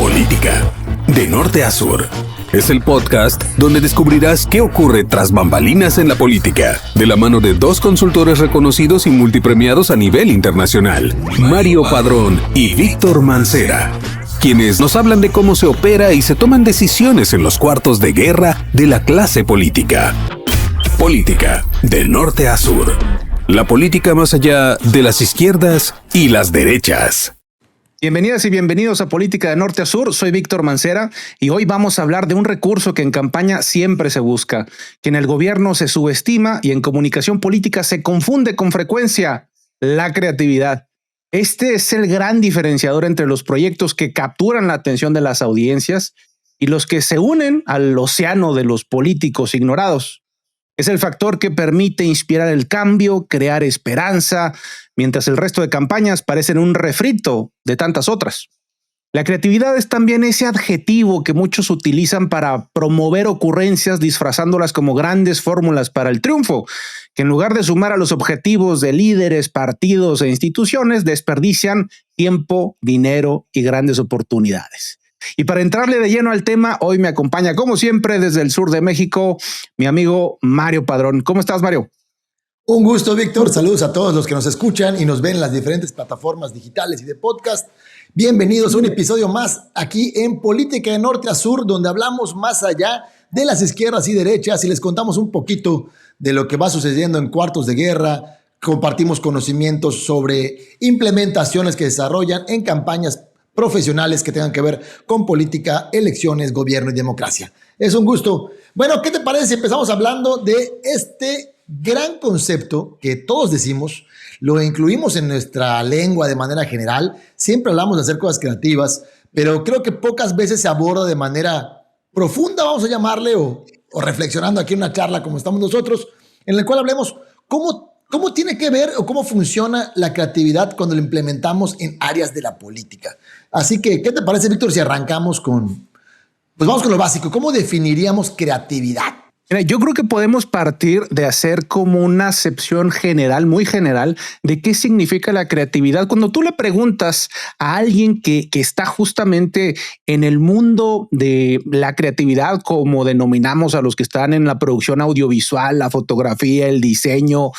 Política, de norte a sur. Es el podcast donde descubrirás qué ocurre tras bambalinas en la política, de la mano de dos consultores reconocidos y multipremiados a nivel internacional, Mario Padrón y Víctor Mancera, quienes nos hablan de cómo se opera y se toman decisiones en los cuartos de guerra de la clase política. Política, de norte a sur. La política más allá de las izquierdas y las derechas. Bienvenidas y bienvenidos a Política de Norte a Sur. Soy Víctor Mancera y hoy vamos a hablar de un recurso que en campaña siempre se busca, que en el gobierno se subestima y en comunicación política se confunde con frecuencia: la creatividad. Este es el gran diferenciador entre los proyectos que capturan la atención de las audiencias y los que se unen al océano de los políticos ignorados. Es el factor que permite inspirar el cambio, crear esperanza, mientras el resto de campañas parecen un refrito de tantas otras. La creatividad es también ese adjetivo que muchos utilizan para promover ocurrencias disfrazándolas como grandes fórmulas para el triunfo, que en lugar de sumar a los objetivos de líderes, partidos e instituciones, desperdician tiempo, dinero y grandes oportunidades. Y para entrarle de lleno al tema, hoy me acompaña, como siempre, desde el sur de México, mi amigo Mario Padrón. ¿Cómo estás, Mario? Un gusto, Víctor. Saludos a todos los que nos escuchan y nos ven en las diferentes plataformas digitales y de podcast. Bienvenidos a un episodio más aquí en Política de Norte a Sur, donde hablamos más allá de las izquierdas y derechas y les contamos un poquito de lo que va sucediendo en cuartos de guerra. Compartimos conocimientos sobre implementaciones que desarrollan en campañas profesionales que tengan que ver con política, elecciones, gobierno y democracia. Es un gusto. Bueno, ¿qué te parece si empezamos hablando de este gran concepto que todos decimos, lo incluimos en nuestra lengua de manera general? Siempre hablamos de hacer cosas creativas, pero creo que pocas veces se aborda de manera profunda, vamos a llamarle, o reflexionando aquí en una charla como estamos nosotros, en la cual hablemos ¿Cómo tiene que ver o cómo funciona la creatividad cuando la implementamos en áreas de la política? Así que, ¿qué te parece, Víctor, si arrancamos pues vamos con lo básico? ¿Cómo definiríamos creatividad? Mira, yo creo que podemos partir de hacer como una acepción general, muy general, de qué significa la creatividad. Cuando tú le preguntas a alguien que está justamente en el mundo de la creatividad, como denominamos a los que están en la producción audiovisual, la fotografía, el diseño,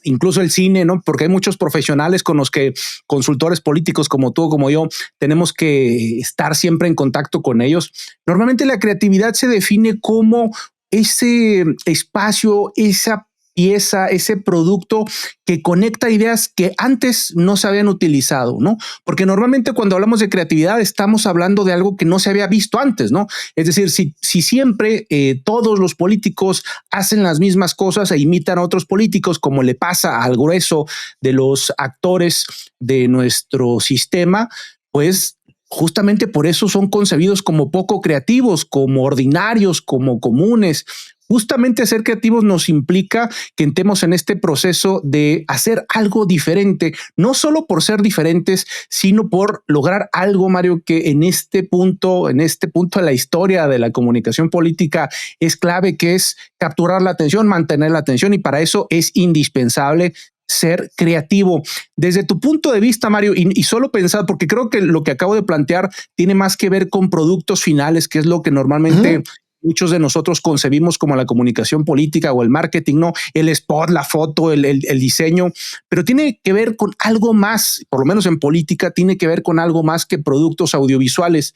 incluso el cine, ¿no? Porque hay muchos profesionales con los que consultores políticos como tú, como yo, tenemos que estar siempre en contacto con ellos. Normalmente la creatividad se define como ese espacio, esa pieza, ese producto que conecta ideas que antes no se habían utilizado, ¿no? Porque normalmente cuando hablamos de creatividad estamos hablando de algo que no se había visto antes, ¿no? Es decir, si siempre todos los políticos hacen las mismas cosas e imitan a otros políticos, como le pasa al grueso de los actores de nuestro sistema, pues justamente por eso son concebidos como poco creativos, como ordinarios, como comunes. Justamente ser creativos nos implica que entremos en este proceso de hacer algo diferente, no solo por ser diferentes, sino por lograr algo, Mario, que en este punto de la historia de la comunicación política es clave, que es capturar la atención, mantener la atención, y para eso es indispensable ser creativo. Desde tu punto de vista, Mario, y solo pensar, porque creo que lo que acabo de plantear tiene más que ver con productos finales, que es lo que normalmente muchos de nosotros concebimos como la comunicación política o el marketing, ¿no? El spot, la foto, el diseño, pero tiene que ver con algo más, por lo menos en política, tiene que ver con algo más que productos audiovisuales.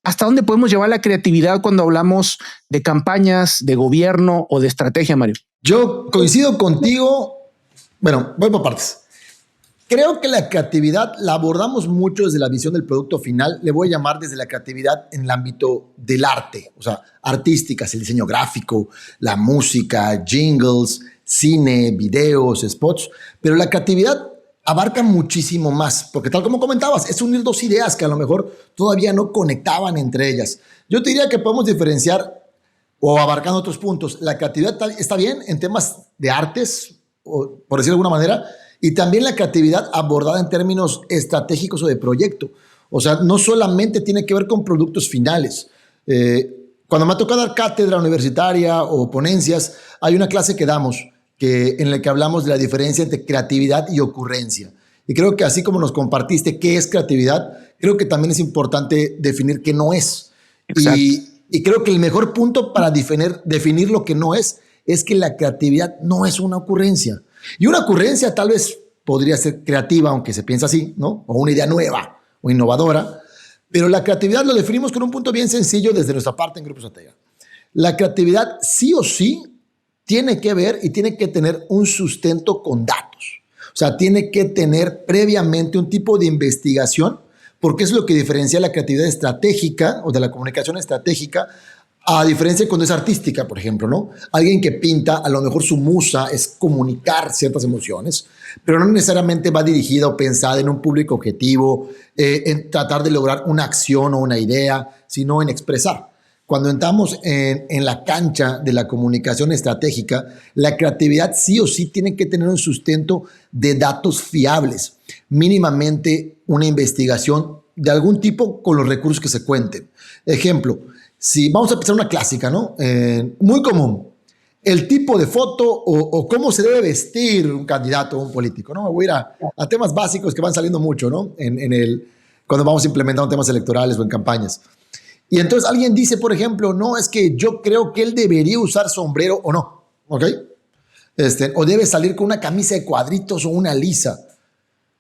¿Hasta dónde podemos llevar la creatividad cuando hablamos de campañas, de gobierno o de estrategia, Mario? Yo coincido contigo. Bueno, voy por partes. Creo que la creatividad la abordamos mucho desde la visión del producto final. Le voy a llamar desde la creatividad en el ámbito del arte, o sea, artísticas, el diseño gráfico, la música, jingles, cine, videos, spots. Pero la creatividad abarca muchísimo más, porque tal como comentabas, es unir dos ideas que a lo mejor todavía no conectaban entre ellas. Yo te diría que podemos diferenciar o abarcando otros puntos. La creatividad está bien en temas de artes, o, por decirlo de alguna manera, y también la creatividad abordada en términos estratégicos o de proyecto. O sea, no solamente tiene que ver con productos finales. Cuando me ha tocado dar cátedra universitaria o ponencias, hay una clase que damos en la que hablamos de la diferencia entre creatividad y ocurrencia. Y creo que así como nos compartiste qué es creatividad creo que también es importante definir qué no es. Exacto. Y creo que el mejor punto para definir lo que no es que la creatividad no es una ocurrencia. Y una ocurrencia tal vez podría ser creativa, aunque se piensa así, ¿no? O una idea nueva o innovadora. Pero la creatividad lo definimos con un punto bien sencillo desde nuestra parte en Grupo Estratega. La creatividad sí o sí tiene que ver y tiene que tener un sustento con datos. O sea, tiene que tener previamente un tipo de investigación, porque es lo que diferencia la creatividad estratégica o de la comunicación estratégica, a diferencia de cuando es artística, por ejemplo, ¿no? Alguien que pinta, a lo mejor su musa es comunicar ciertas emociones, pero no necesariamente va dirigida o pensada en un público objetivo, en tratar de lograr una acción o una idea, sino en expresar. Cuando entramos en la cancha de la comunicación estratégica, la creatividad sí o sí tiene que tener un sustento de datos fiables, mínimamente una investigación de algún tipo con los recursos que se cuenten. Ejemplo, si vamos a empezar una clásica, ¿no? Muy común, el tipo de foto o cómo se debe vestir un candidato o un político, ¿no? Me voy a ir a temas básicos que van saliendo mucho, ¿no? Cuando vamos implementando temas electorales o en campañas. Y entonces alguien dice, por ejemplo, no, es que yo creo que él debería usar sombrero o no, ¿ok? O debe salir con una camisa de cuadritos o una lisa.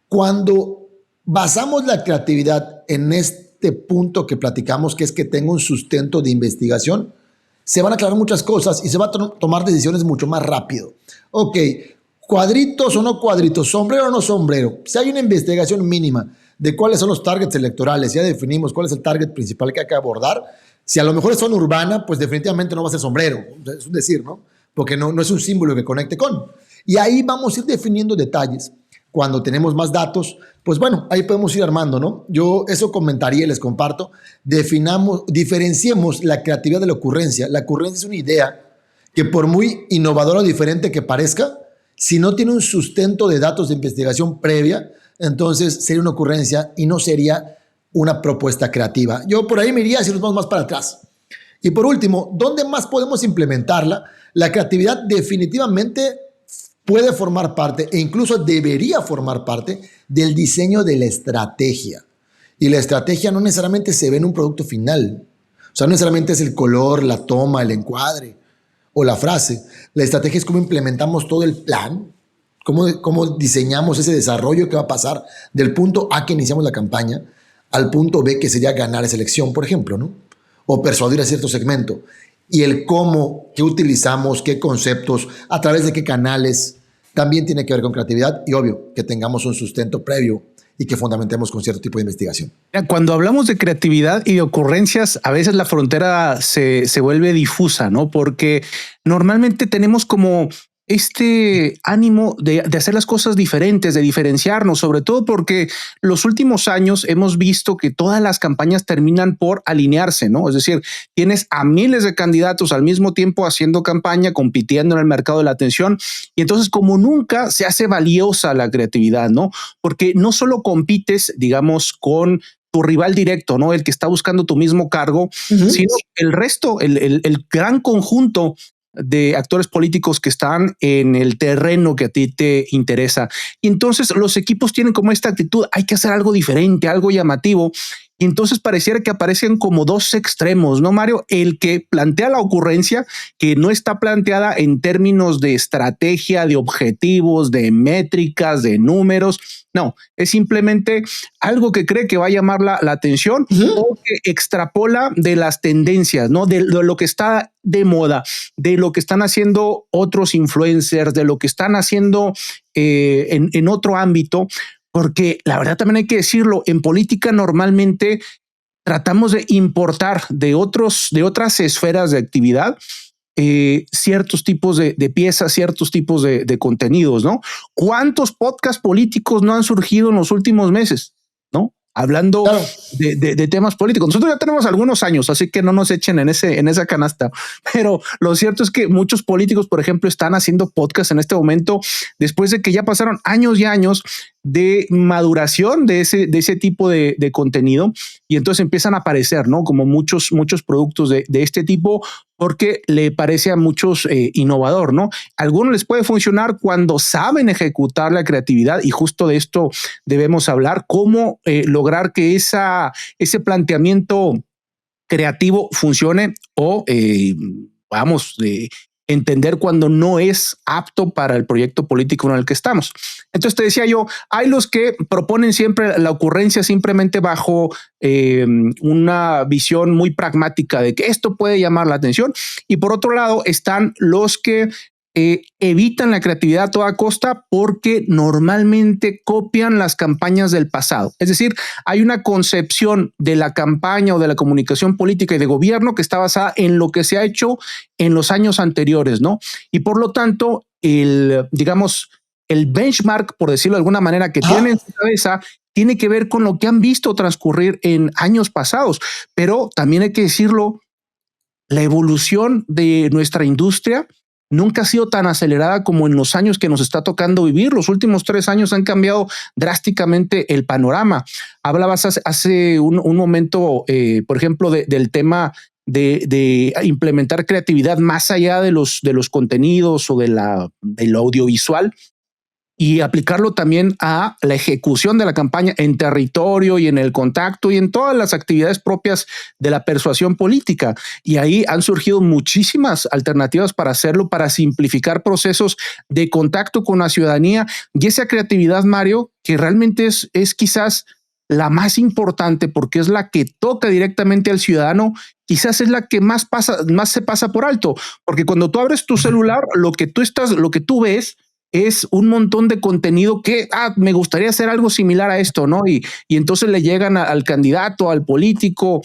Cuando basamos la creatividad en este punto que platicamos, que es que tenga un sustento de investigación, se van a aclarar muchas cosas y se van a tomar decisiones mucho más rápido. Ok, cuadritos o no cuadritos, sombrero o no sombrero. Si hay una investigación mínima de cuáles son los targets electorales, ya definimos cuál es el target principal que hay que abordar. Si a lo mejor es zona urbana, pues definitivamente no va a ser sombrero, es un decir, ¿no? Porque no es un símbolo que conecte con. Y ahí vamos a ir definiendo detalles. Cuando tenemos más datos, pues bueno, ahí podemos ir armando, ¿no? Yo eso comentaría y les comparto. Diferenciemos la creatividad de la ocurrencia. La ocurrencia es una idea que por muy innovadora o diferente que parezca, si no tiene un sustento de datos de investigación previa, entonces sería una ocurrencia y no sería una propuesta creativa. Yo por ahí me iría si nos vamos más para atrás. Y por último, ¿dónde más podemos implementarla? La creatividad definitivamente puede formar parte e incluso debería formar parte del diseño de la estrategia. Y la estrategia no necesariamente se ve en un producto final. O sea, no necesariamente es el color, la toma, el encuadre o la frase. La estrategia es cómo implementamos todo el plan, cómo diseñamos ese desarrollo que va a pasar del punto A que iniciamos la campaña al punto B que sería ganar esa elección, por ejemplo, ¿no? O persuadir a cierto segmento. Y el cómo, qué utilizamos, qué conceptos, a través de qué canales, también tiene que ver con creatividad y obvio que tengamos un sustento previo y que fundamentemos con cierto tipo de investigación. Cuando hablamos de creatividad y de ocurrencias, a veces la frontera se vuelve difusa, ¿no? Porque normalmente tenemos como este ánimo de hacer las cosas diferentes, de diferenciarnos, sobre todo porque los últimos años hemos visto que todas las campañas terminan por alinearse, ¿no? Es decir, tienes a miles de candidatos al mismo tiempo haciendo campaña, compitiendo en el mercado de la atención, y entonces como nunca se hace valiosa la creatividad, ¿no? Porque no solo compites, digamos, con tu rival directo, ¿no? El que está buscando tu mismo cargo, sino el resto, el gran conjunto de actores políticos que están en el terreno que a ti te interesa. Y entonces los equipos tienen como esta actitud, hay que hacer algo diferente, algo llamativo. Y entonces pareciera que aparecen como dos extremos, ¿no, Mario? El que plantea la ocurrencia, que no está planteada en términos de estrategia, de objetivos, de métricas, de números. No, es simplemente algo que cree que va a llamar la atención o que extrapola de las tendencias, ¿no? De lo que está de moda, de lo que están haciendo otros influencers, de lo que están haciendo en otro ámbito. Porque la verdad también hay que decirlo, en política normalmente tratamos de importar de otras esferas de actividad ciertos tipos de piezas, ciertos tipos de contenidos, ¿no? ¿Cuántos podcasts políticos no han surgido en los últimos meses? ¿No? Hablando de temas políticos. Nosotros ya tenemos algunos años, así que no nos echen en esa canasta. Pero lo cierto es que muchos políticos, por ejemplo, están haciendo podcasts en este momento, después de que ya pasaron años y años de maduración de ese tipo de contenido, y entonces empiezan a aparecer, ¿no? Como muchos productos de este tipo, porque le parece a muchos innovador, ¿no? A algunos les puede funcionar cuando saben ejecutar la creatividad, y justo de esto debemos hablar, cómo lograr que ese planteamiento creativo funcione, o entender cuando no es apto para el proyecto político en el que estamos. Entonces te decía yo, hay los que proponen siempre la ocurrencia simplemente bajo una visión muy pragmática de que esto puede llamar la atención, y por otro lado están los que evitan la creatividad a toda costa porque normalmente copian las campañas del pasado. Es decir, hay una concepción de la campaña o de la comunicación política y de gobierno que está basada en lo que se ha hecho en los años anteriores, ¿no? Y por lo tanto, el benchmark, por decirlo de alguna manera, que tienen en su cabeza, tiene que ver con lo que han visto transcurrir en años pasados. Pero también hay que decirlo, la evolución de nuestra industria nunca ha sido tan acelerada como en los años que nos está tocando vivir. Los últimos 3 años han cambiado drásticamente el panorama. Hablabas hace un momento, por ejemplo, del tema de implementar creatividad más allá de los contenidos o del audiovisual, y aplicarlo también a la ejecución de la campaña en territorio y en el contacto y en todas las actividades propias de la persuasión política. Y ahí han surgido muchísimas alternativas para hacerlo, para simplificar procesos de contacto con la ciudadanía, y esa creatividad, Mario, que realmente es quizás la más importante porque es la que toca directamente al ciudadano, quizás es la que más se pasa por alto, porque cuando tú abres tu celular, lo que tú ves es un montón de contenido que me gustaría hacer algo similar a esto, ¿no? Y entonces le llegan al candidato, al político,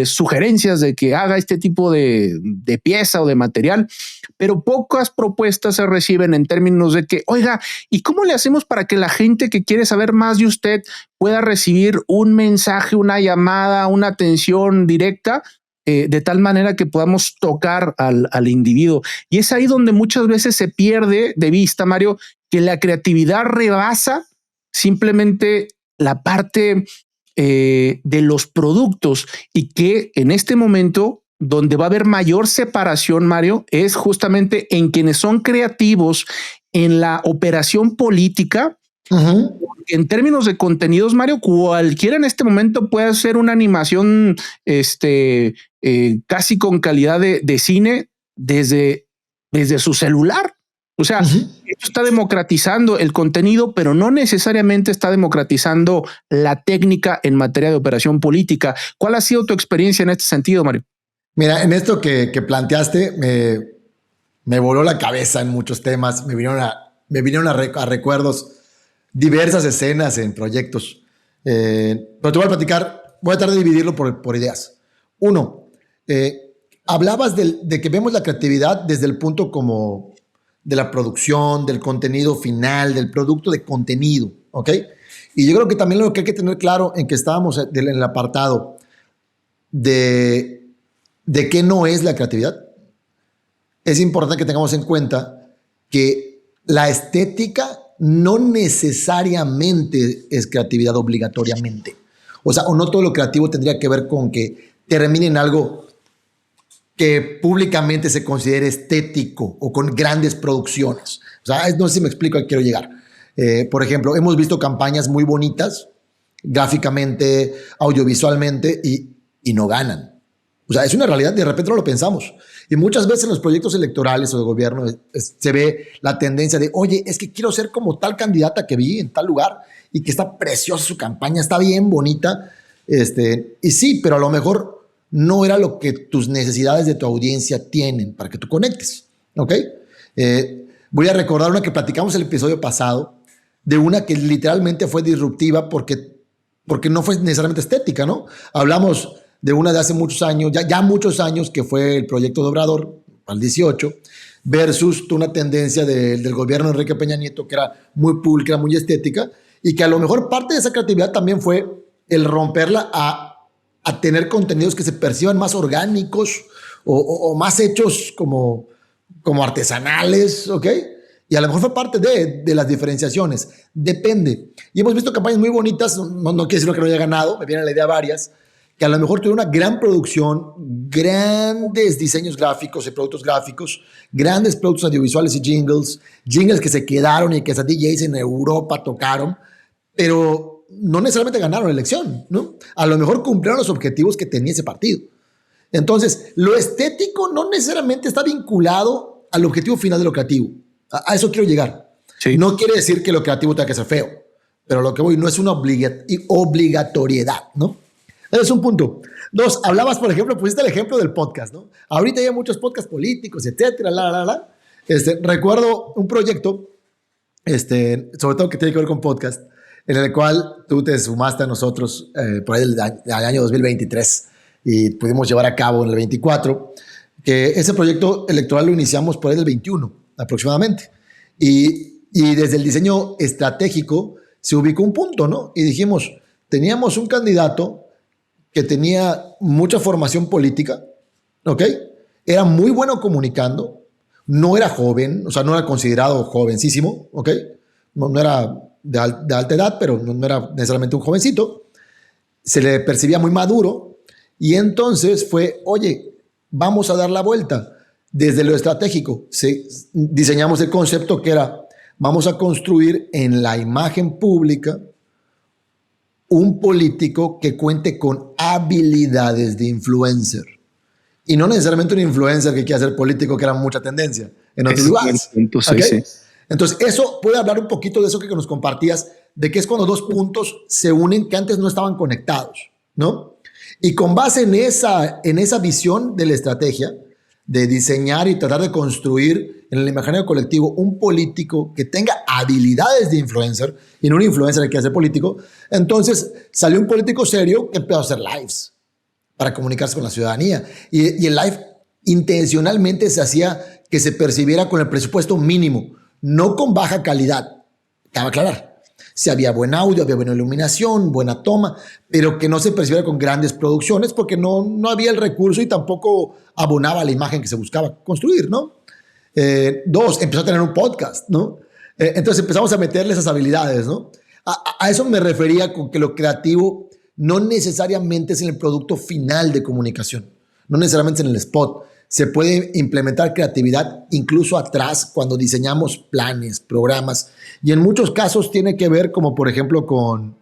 sugerencias de que haga este tipo de pieza o de material, pero pocas propuestas se reciben en términos de que, oiga, ¿y cómo le hacemos para que la gente que quiere saber más de usted pueda recibir un mensaje, una llamada, una atención directa? De tal manera que podamos tocar al individuo. Y es ahí donde muchas veces se pierde de vista, Mario, que la creatividad rebasa simplemente la parte de los productos, y que en este momento donde va a haber mayor separación, Mario, es justamente en quienes son creativos en la operación política. Uh-huh. En términos de contenidos, Mario, cualquiera en este momento puede hacer una animación casi con calidad de cine desde su celular. O sea, uh-huh, esto está democratizando el contenido, pero no necesariamente está democratizando la técnica en materia de operación política. ¿Cuál ha sido tu experiencia en este sentido, Mario? Mira, en esto que planteaste, me voló la cabeza en muchos temas, me vinieron a recuerdos diversas escenas en proyectos. Pero te voy a platicar, voy a tratar de dividirlo por ideas. Uno, hablabas de que vemos la creatividad desde el punto como de la producción, del contenido final, del producto de contenido, ¿ok? Y yo creo que también lo que hay que tener claro en que estábamos en el apartado de qué no es la creatividad, es importante que tengamos en cuenta que la estética no necesariamente es creatividad obligatoriamente. O sea, o no todo lo creativo tendría que ver con que termine en algo que públicamente se considere estético o con grandes producciones. O sea, no sé si me explico a qué quiero llegar. Por ejemplo, hemos visto campañas muy bonitas, gráficamente, audiovisualmente, y no ganan. O sea, es una realidad, de repente no lo pensamos. Y muchas veces en los proyectos electorales o de gobierno se ve la tendencia de, oye, es que quiero ser como tal candidata que vi en tal lugar y que está preciosa su campaña, está bien bonita. Y sí, pero a lo mejor no era lo que tus necesidades de tu audiencia tienen para que tú conectes. ¿Ok? Voy a recordar una que platicamos el episodio pasado, de una que literalmente fue disruptiva porque no fue necesariamente estética, ¿no? Hablamos de una de hace muchos años, ya muchos años, que fue el proyecto de Obrador, al 18, versus una tendencia del gobierno de Enrique Peña Nieto, que era muy pública, muy estética, y que a lo mejor parte de esa creatividad también fue el romperla a tener contenidos que se perciban más orgánicos o más hechos como artesanales, ¿ok? Y a lo mejor fue parte de las diferenciaciones. Depende. Y hemos visto campañas muy bonitas, no quiere decir que no haya ganado, me viene a la idea varias, que a lo mejor tuvieron una gran producción, grandes diseños gráficos y productos gráficos, grandes productos audiovisuales y jingles que se quedaron y que hasta DJs en Europa tocaron, pero no necesariamente ganaron la elección, ¿no? A lo mejor cumplieron los objetivos que tenía ese partido. Entonces, lo estético no necesariamente está vinculado al objetivo final de lo creativo. A eso quiero llegar. Sí. No quiere decir que lo creativo tenga que ser feo, pero lo que voy no es una obligatoriedad, ¿no? Ese es un punto. Dos, hablabas, por ejemplo, pusiste el ejemplo del podcast, ¿no? Ahorita hay muchos podcasts políticos, etcétera, recuerdo un proyecto, sobre todo que tiene que ver con podcast, en el cual tú te sumaste a nosotros por ahí del año 2023 y pudimos llevar a cabo en el 24, que ese proyecto electoral lo iniciamos por ahí del 21 aproximadamente. Y desde el diseño estratégico se ubicó un punto, ¿no? Y dijimos, teníamos un candidato que tenía mucha formación política, ¿ok? Era muy bueno comunicando, no era joven, o sea, no era considerado jovencísimo, ¿ok? No era de alta edad, pero no era necesariamente un jovencito. Se le percibía muy maduro y entonces fue, oye, vamos a dar la vuelta. Desde lo estratégico, diseñamos el concepto que era, vamos a construir en la imagen pública un político que cuente con habilidades de influencer. Y no necesariamente un influencer que quiera ser político, que era mucha tendencia en otros lugares. ¿Okay? Sí. Entonces, eso puede hablar un poquito de eso que nos compartías, de que es cuando dos puntos se unen que antes no estaban conectados, ¿no? Y con base en esa visión de la estrategia, de diseñar y tratar de construir en el imaginario colectivo un político que tenga habilidades de influencer y no un influencer que quiera ser político, entonces salió un político serio que empezó a hacer lives para comunicarse con la ciudadanía. Y el live intencionalmente se hacía que se percibiera con el presupuesto mínimo, no con baja calidad. Cabe aclarar. Si había buen audio, había buena iluminación, buena toma, pero que no se percibiera con grandes producciones porque no había el recurso y tampoco abonaba la imagen que se buscaba construir, ¿no? Dos, empezó a tener un podcast, ¿no? Entonces empezamos a meterle esas habilidades, ¿no? A eso me refería con que lo creativo no necesariamente es en el producto final de comunicación, no necesariamente en el spot. Se puede implementar creatividad incluso atrás cuando diseñamos planes, programas, y en muchos casos tiene que ver como por ejemplo con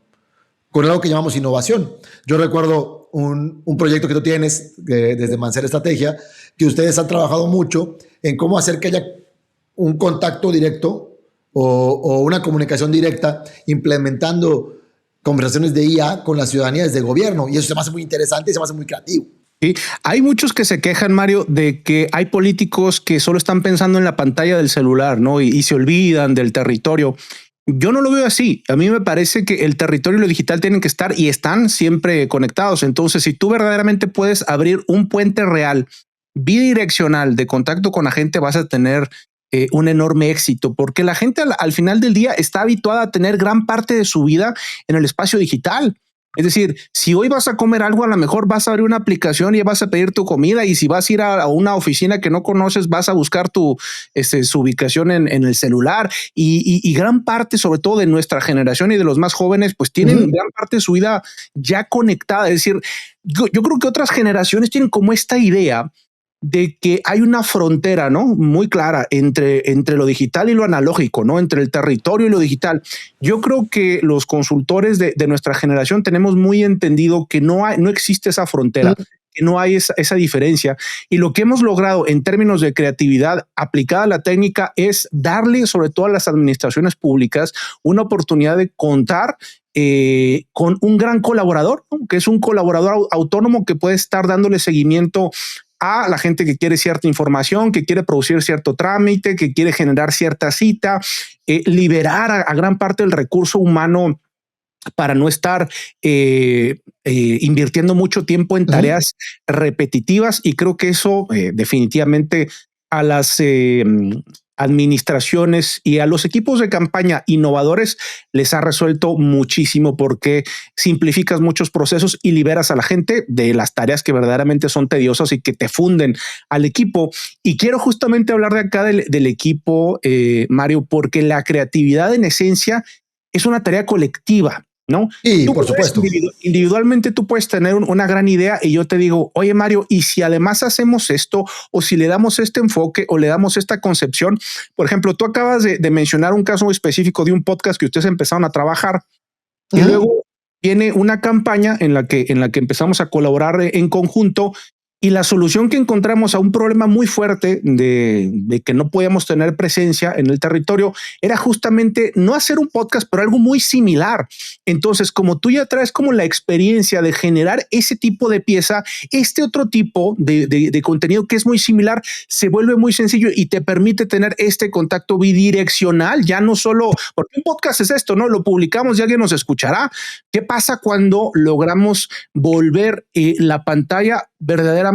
algo que llamamos innovación. Yo recuerdo un proyecto que tú tienes desde Mancera Estrategia, que ustedes han trabajado mucho en cómo hacer que haya un contacto directo o una comunicación directa implementando conversaciones de IA con la ciudadanía desde el gobierno, y eso se me hace muy interesante y se me hace muy creativo. Sí, hay muchos que se quejan, Mario, de que hay políticos que solo están pensando en la pantalla del celular, ¿no? Y se olvidan del territorio. Yo no lo veo así. A mí me parece que el territorio y lo digital tienen que estar y están siempre conectados. Entonces, si tú verdaderamente puedes abrir un puente real, bidireccional de contacto con la gente, vas a tener un enorme éxito, porque la gente al final del día está habituada a tener gran parte de su vida en el espacio digital. Es decir, si hoy vas a comer algo, a lo mejor vas a abrir una aplicación y vas a pedir tu comida, y si vas a ir a una oficina que no conoces, vas a buscar su ubicación en el celular, y gran parte, sobre todo de nuestra generación y de los más jóvenes, pues tienen gran parte de su vida ya conectada. Es decir, yo creo que otras generaciones tienen como esta idea de que hay una frontera, ¿no? Muy clara entre lo digital y lo analógico, ¿no? Entre el territorio y lo digital. Yo creo que los consultores de nuestra generación tenemos muy entendido que no existe esa frontera, que no hay esa diferencia. Y lo que hemos logrado en términos de creatividad aplicada a la técnica es darle, sobre todo a las administraciones públicas, una oportunidad de contar con un gran colaborador, ¿no? Que es un colaborador autónomo que puede estar dándole seguimiento a la gente que quiere cierta información, que quiere producir cierto trámite, que quiere generar cierta cita, liberar a gran parte del recurso humano para no estar invirtiendo mucho tiempo en tareas repetitivas. Y creo que eso definitivamente a administraciones y a los equipos de campaña innovadores les ha resuelto muchísimo porque simplificas muchos procesos y liberas a la gente de las tareas que verdaderamente son tediosas y que te funden al equipo. Y quiero justamente hablar de acá del equipo, Mario, porque la creatividad en esencia es una tarea colectiva, ¿no? Y por supuesto. Individualmente tú puedes tener una gran idea y yo te digo, oye Mario, y si además hacemos esto o si le damos este enfoque o le damos esta concepción, por ejemplo, tú acabas de mencionar un caso específico de un podcast que ustedes empezaron a trabajar y luego viene una campaña en la que empezamos a colaborar en conjunto. Y la solución que encontramos a un problema muy fuerte de que no podíamos tener presencia en el territorio era justamente no hacer un podcast, pero algo muy similar. Entonces, como tú ya traes como la experiencia de generar ese tipo de pieza, este otro tipo de contenido que es muy similar se vuelve muy sencillo y te permite tener este contacto bidireccional, ya no solo, porque un podcast es esto, ¿no? Lo publicamos y alguien nos escuchará. ¿Qué pasa cuando logramos volver la pantalla verdaderamente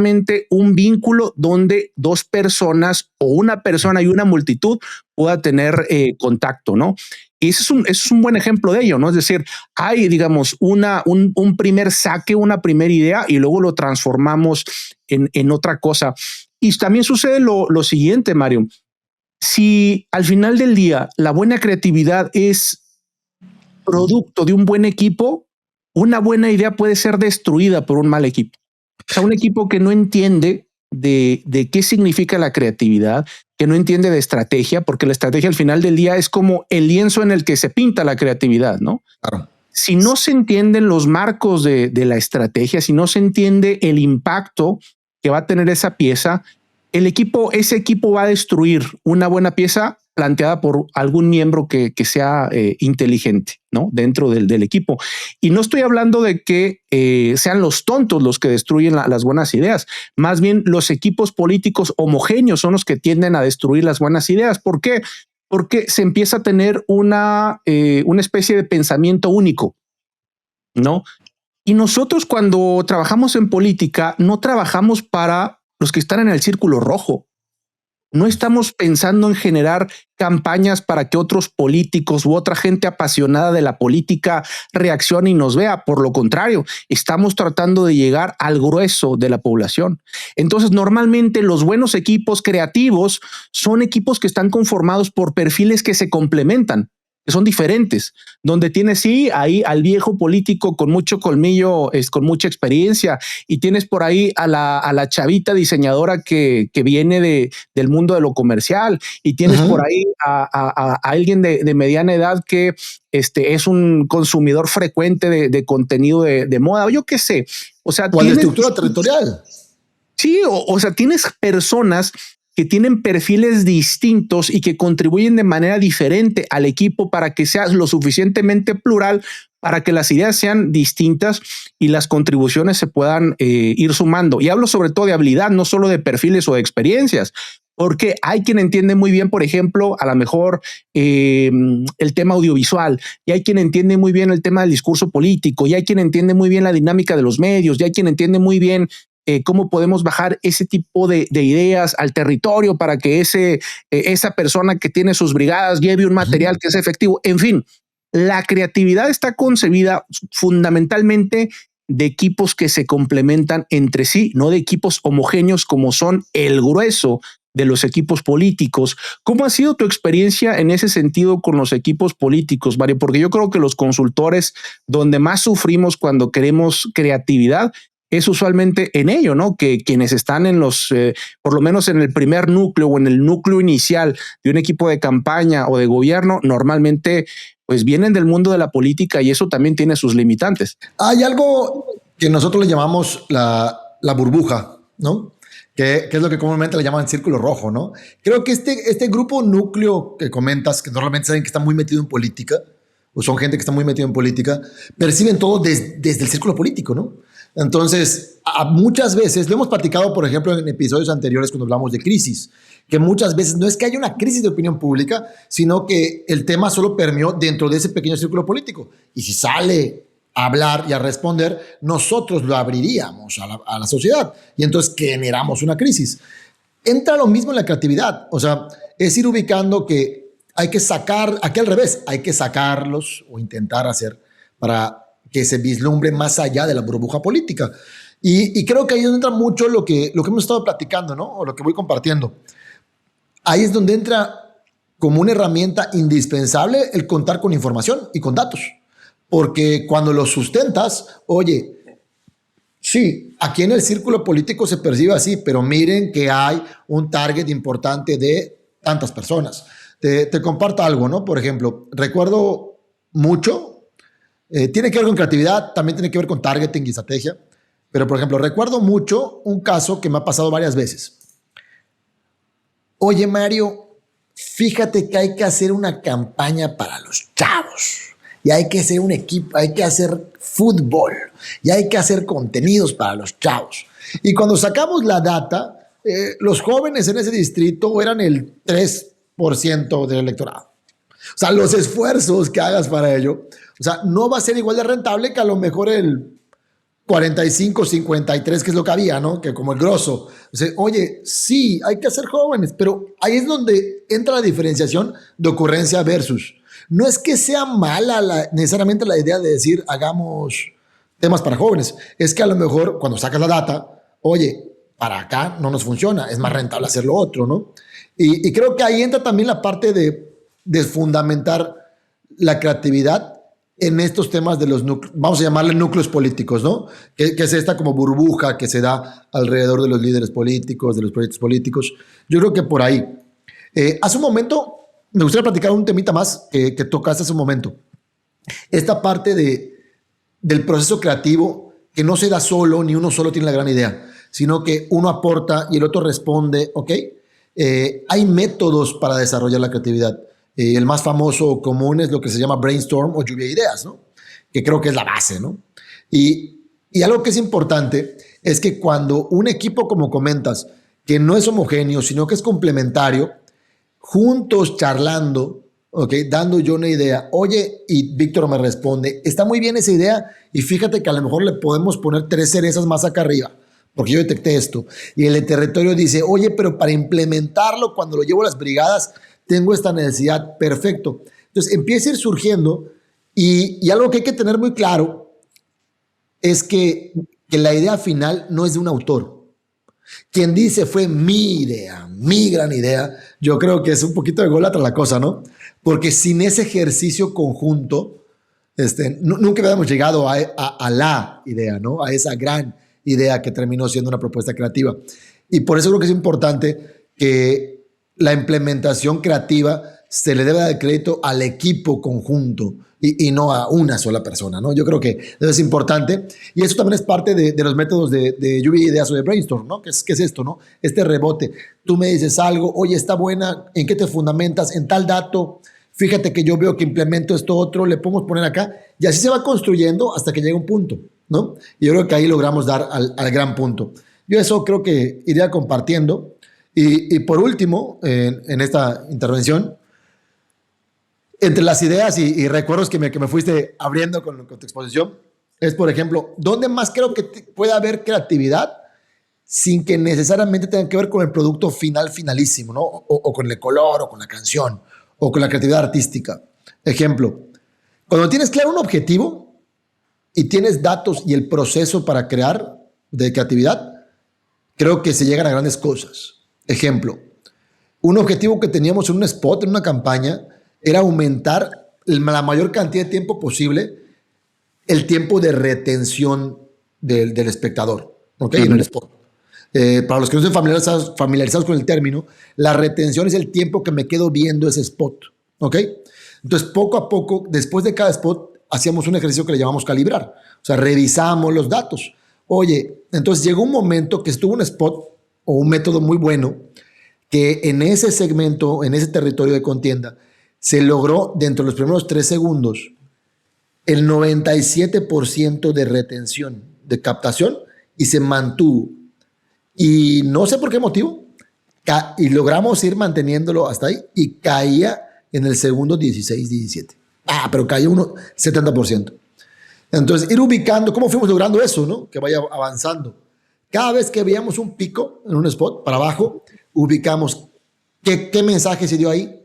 un vínculo donde dos personas o una persona y una multitud pueda tener contacto, ¿no? Y ese es un buen ejemplo de ello, ¿no? Es decir, hay, digamos, un primer saque, una primera idea y luego lo transformamos en otra cosa. Y también sucede lo siguiente, Mario. Si al final del día la buena creatividad es producto de un buen equipo, una buena idea puede ser destruida por un mal equipo. O sea, un equipo que no entiende de qué significa la creatividad, que no entiende de estrategia, porque la estrategia al final del día es como el lienzo en el que se pinta la creatividad, ¿no? Claro. Si no se entienden los marcos de la estrategia, si no se entiende el impacto que va a tener esa pieza, ese equipo va a destruir una buena pieza planteada por algún miembro que sea inteligente, ¿no? Dentro del equipo. Y no estoy hablando de que sean los tontos los que destruyen las buenas ideas. Más bien los equipos políticos homogéneos son los que tienden a destruir las buenas ideas. ¿Por qué? Porque se empieza a tener una especie de pensamiento único, ¿no? Y nosotros cuando trabajamos en política no trabajamos para los que están en el círculo rojo. No estamos pensando en generar campañas para que otros políticos u otra gente apasionada de la política reaccione y nos vea. Por lo contrario, estamos tratando de llegar al grueso de la población. Entonces, normalmente los buenos equipos creativos son equipos que están conformados por perfiles que se complementan, que son diferentes, donde tienes ahí al viejo político con mucho colmillo, con mucha experiencia, y tienes por ahí a la chavita diseñadora que viene del mundo de lo comercial, y tienes por ahí a alguien de mediana edad que es un consumidor frecuente de contenido de moda, o yo qué sé. O sea, ¿cuál es la estructura territorial? Sí, o sea, tienes personas que tienen perfiles distintos y que contribuyen de manera diferente al equipo para que sea lo suficientemente plural para que las ideas sean distintas y las contribuciones se puedan ir sumando. Y hablo sobre todo de habilidad, no solo de perfiles o de experiencias, porque hay quien entiende muy bien, por ejemplo, a lo mejor el tema audiovisual, y hay quien entiende muy bien el tema del discurso político, y hay quien entiende muy bien la dinámica de los medios, y hay quien entiende muy bien cómo podemos bajar ese tipo de ideas al territorio para que esa persona que tiene sus brigadas lleve un material que es efectivo. En fin, la creatividad está concebida fundamentalmente de equipos que se complementan entre sí, no de equipos homogéneos como son el grueso de los equipos políticos. ¿Cómo ha sido tu experiencia en ese sentido con los equipos políticos, Mario? Porque yo creo que los consultores donde más sufrimos cuando queremos creatividad es usualmente en ello, ¿no? Que quienes están en por lo menos en el primer núcleo o en el núcleo inicial de un equipo de campaña o de gobierno, normalmente pues vienen del mundo de la política y eso también tiene sus limitantes. Hay algo que nosotros le llamamos la burbuja, ¿no? Que es lo que comúnmente le llaman círculo rojo, ¿no? Creo que este grupo núcleo que comentas, que normalmente saben que está muy metido en política, o son gente que está muy metido en política, perciben todo desde el círculo político, ¿no? Entonces, muchas veces, lo hemos platicado, por ejemplo, en episodios anteriores cuando hablamos de crisis, que muchas veces no es que haya una crisis de opinión pública, sino que el tema solo permeó dentro de ese pequeño círculo político. Y si sale a hablar y a responder, nosotros lo abriríamos a la sociedad y entonces generamos una crisis. Entra lo mismo en la creatividad. O sea, es ir ubicando que hay que sacar, aquí al revés, hay que sacarlos o intentar hacer para que se vislumbre más allá de la burbuja política. Y creo que ahí es donde entra mucho lo que hemos estado platicando, ¿no? O lo que voy compartiendo. Ahí es donde entra como una herramienta indispensable el contar con información y con datos. Porque cuando lo sustentas, oye, sí, aquí en el círculo político se percibe así, pero miren que hay un target importante de tantas personas. Te comparto algo, ¿no? Por ejemplo, recuerdo mucho, tiene que ver con creatividad, también tiene que ver con targeting y estrategia, pero por ejemplo, recuerdo mucho un caso que me ha pasado varias veces. Oye, Mario, fíjate que hay que hacer una campaña para los chavos. Y hay que hacer un equipo, hay que hacer fútbol y hay que hacer contenidos para los chavos. Y cuando sacamos la data, los jóvenes en ese distrito eran el 3% del electorado. O sea, los esfuerzos que hagas para ello, o sea, no va a ser igual de rentable que a lo mejor el 45, 53, que es lo que había, ¿no? Que como el grosso. O sea, oye, sí, hay que hacer jóvenes, pero ahí es donde entra la diferenciación de ocurrencia versus. No es que sea mala necesariamente la idea de decir hagamos temas para jóvenes. Es que a lo mejor cuando sacas la data, oye, para acá no nos funciona, es más rentable hacer lo otro, ¿no? Y creo que ahí entra también la parte de fundamentar la creatividad en estos temas de los núcleos, vamos a llamarle núcleos políticos, ¿no? Que es esta como burbuja que se da alrededor de los líderes políticos, de los proyectos políticos. Yo creo que por ahí. Hace un momento me gustaría platicar un temita más que tocaste hace un momento. Esta parte del proceso creativo que no se da solo, ni uno solo tiene la gran idea, sino que uno aporta y el otro responde, ¿ok? Hay métodos para desarrollar la creatividad. El más famoso o común es lo que se llama brainstorm o lluvia de ideas, ¿no? Que creo que es la base, ¿no? Y algo que es importante es que cuando un equipo, como comentas, que no es homogéneo, sino que es complementario, juntos charlando, ¿okay? Dando yo una idea, oye, y Víctor me responde, está muy bien esa idea y fíjate que a lo mejor le podemos poner 3 cerezas más acá arriba, porque yo detecté esto. Y el de territorio dice, oye, pero para implementarlo, cuando lo llevo a las brigadas, tengo esta necesidad, perfecto. Entonces empieza a ir surgiendo y algo que hay que tener muy claro es que la idea final no es de un autor. Quien dice fue mi idea, mi gran idea, yo creo que es un poquito de ególatra la cosa, ¿no? Porque sin ese ejercicio conjunto, nunca habíamos llegado a la idea, ¿no? A esa gran idea que terminó siendo una propuesta creativa. Y por eso creo que es importante que la implementación creativa se le debe dar crédito al equipo conjunto y no a una sola persona, ¿no? Yo creo que eso es importante y eso también es parte de los métodos de lluvia de ideas o de brainstorm, ¿no? ¿Qué es esto, no? Este rebote. Tú me dices algo, oye, está buena, ¿en qué te fundamentas? En tal dato, fíjate que yo veo que implemento esto otro, le podemos poner acá y así se va construyendo hasta que llega un punto, ¿no? Y yo creo que ahí logramos dar al gran punto. Yo eso creo que iría compartiendo y por último, en esta intervención, entre las ideas y recuerdos que me fuiste abriendo con tu exposición, es, por ejemplo, ¿dónde más creo que puede haber creatividad sin que necesariamente tenga que ver con el producto finalísimo, ¿no? O con el color, o con la canción, o con la creatividad artística? Ejemplo, cuando tienes claro un objetivo y tienes datos y el proceso para crear de creatividad, creo que se llegan a grandes cosas. Ejemplo, un objetivo que teníamos en un spot, en una campaña, era aumentar la mayor cantidad de tiempo posible el tiempo de retención del espectador, ¿ok? En el spot. Para los que no estén familiarizados con el término, la retención es el tiempo que me quedo viendo ese spot, ¿ok? Entonces, poco a poco, después de cada spot, hacíamos un ejercicio que le llamamos calibrar. O sea, revisamos los datos. Oye, entonces llegó un momento que estuvo un spot o un método muy bueno que en ese segmento, en ese territorio de contienda, se logró dentro de los primeros 3 segundos el 97% de retención, de captación, y se mantuvo. Y no sé por qué motivo, y logramos ir manteniéndolo hasta ahí, y caía en el segundo 16, 17. Pero caía 70%. Entonces, ir ubicando, ¿cómo fuimos logrando eso, no? Que vaya avanzando. Cada vez que veíamos un pico en un spot para abajo, ubicamos ¿Qué mensaje se dio ahí?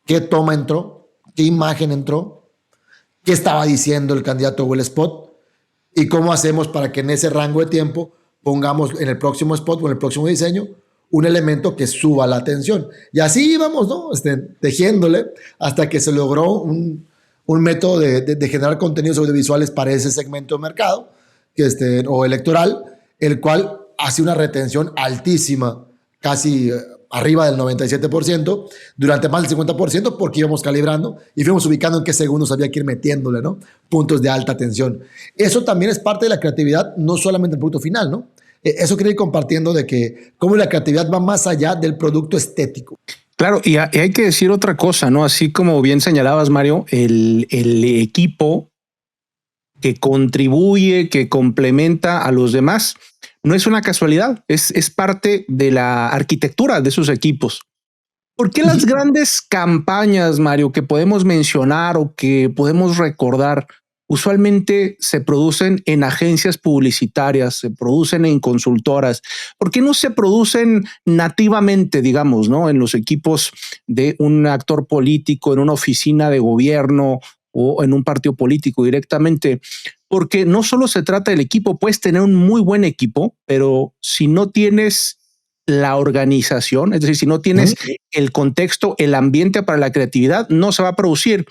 ¿Qué toma entró? ¿Qué imagen entró? ¿Qué estaba diciendo el candidato o el spot? ¿Y cómo hacemos para que en ese rango de tiempo pongamos en el próximo spot o en el próximo diseño un elemento que suba la atención? Y así íbamos, ¿no? Tejiéndole hasta que se logró un método de generar contenidos audiovisuales para ese segmento de mercado o electoral, el cual hace una retención altísima, casi arriba del 97%, durante más del 50%, porque íbamos calibrando y fuimos ubicando en qué segundos había que ir metiéndole, ¿no? Puntos de alta tensión. Eso también es parte de la creatividad, no solamente el producto final, ¿no? Eso quería ir compartiendo de que cómo la creatividad va más allá del producto estético. Claro, y hay que decir otra cosa, ¿no? Así como bien señalabas, Mario, el equipo que contribuye, que complementa a los demás, no es una casualidad, es parte de la arquitectura de esos equipos. ¿Por qué las grandes campañas, Mario, que podemos mencionar o que podemos recordar, usualmente se producen en agencias publicitarias, se producen en consultoras? ¿Por qué no se producen nativamente, digamos, ¿no? En los equipos de un actor político, en una oficina de gobierno o en un partido político directamente? Porque no solo se trata del equipo, puedes tener un muy buen equipo, pero si no tienes la organización, es decir, si no tienes el contexto, el ambiente para la creatividad, no se va a producir.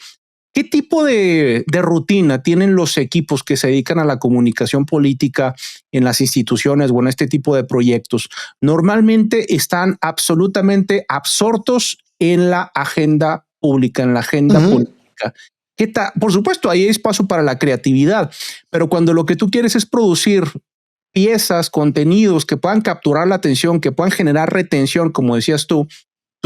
¿Qué tipo de rutina tienen los equipos que se dedican a la comunicación política en las instituciones o en este tipo de proyectos? Normalmente están absolutamente absortos en la agenda pública, en la agenda política. Por supuesto, ahí hay espacio para la creatividad, pero cuando lo que tú quieres es producir piezas, contenidos que puedan capturar la atención, que puedan generar retención, como decías tú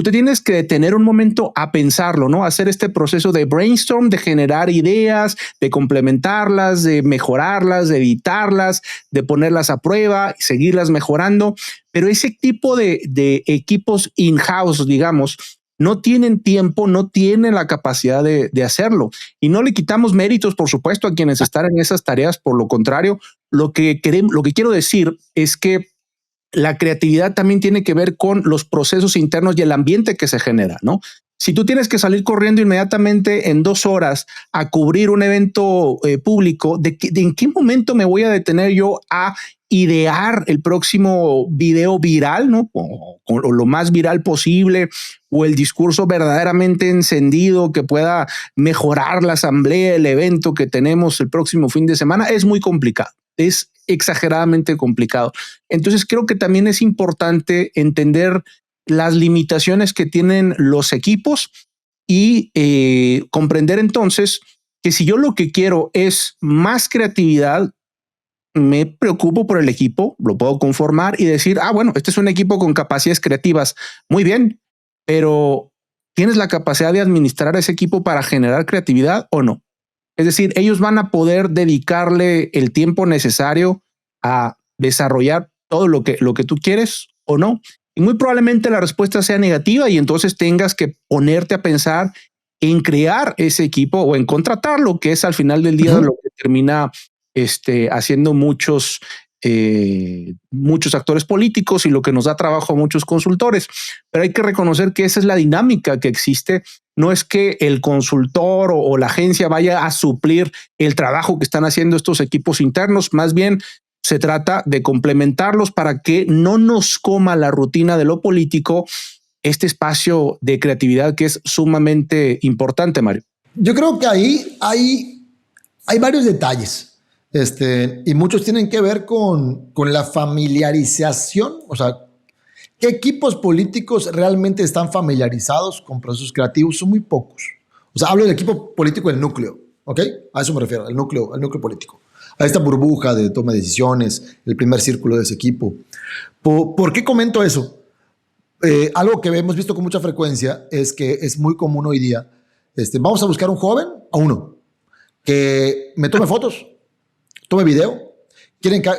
te tienes que detener un momento a pensarlo, ¿no? Hacer este proceso de brainstorm, de generar ideas, de complementarlas, de mejorarlas, de editarlas, de ponerlas a prueba, seguirlas mejorando. Pero ese tipo de equipos in-house, digamos, no tienen tiempo, no tienen la capacidad de hacerlo. Y no le quitamos méritos, por supuesto, a quienes están en esas tareas. Por lo contrario, lo que quiero decir es que la creatividad también tiene que ver con los procesos internos y el ambiente que se genera, ¿no? Si tú tienes que salir corriendo inmediatamente en 2 horas a cubrir un evento público, ¿en qué momento me voy a detener yo a idear el próximo video viral, ¿no? O lo más viral posible, o el discurso verdaderamente encendido que pueda mejorar la asamblea, el evento que tenemos el próximo fin de semana? Es muy complicado. Es exageradamente complicado. Entonces creo que también es importante entender las limitaciones que tienen los equipos y comprender entonces que si yo lo que quiero es más creatividad, me preocupo por el equipo, lo puedo conformar y decir, bueno, este es un equipo con capacidades creativas. Muy bien, pero ¿tienes la capacidad de administrar ese equipo para generar creatividad o no? Es decir, ellos van a poder dedicarle el tiempo necesario a desarrollar todo lo que tú quieres o no. Y muy probablemente la respuesta sea negativa y entonces tengas que ponerte a pensar en crear ese equipo o en contratarlo, que es al final del día lo que termina haciendo muchos actores políticos y lo que nos da trabajo a muchos consultores. Pero hay que reconocer que esa es la dinámica que existe. No es que el consultor o la agencia vaya a suplir el trabajo que están haciendo estos equipos internos, más bien se trata de complementarlos para que no nos coma la rutina de lo político este espacio de creatividad que es sumamente importante, Mario. Yo creo que ahí hay varios detalles. Y muchos tienen que ver con la familiarización, o sea, ¿qué equipos políticos realmente están familiarizados con procesos creativos? Son muy pocos. O sea, hablo del equipo político del núcleo, ¿ok? A eso me refiero, al núcleo político. A esta burbuja de toma de decisiones, el primer círculo de ese equipo. ¿Por qué comento eso? Algo que hemos visto con mucha frecuencia es que es muy común hoy día, vamos a buscar un joven, a uno, que me tome fotos, tome video,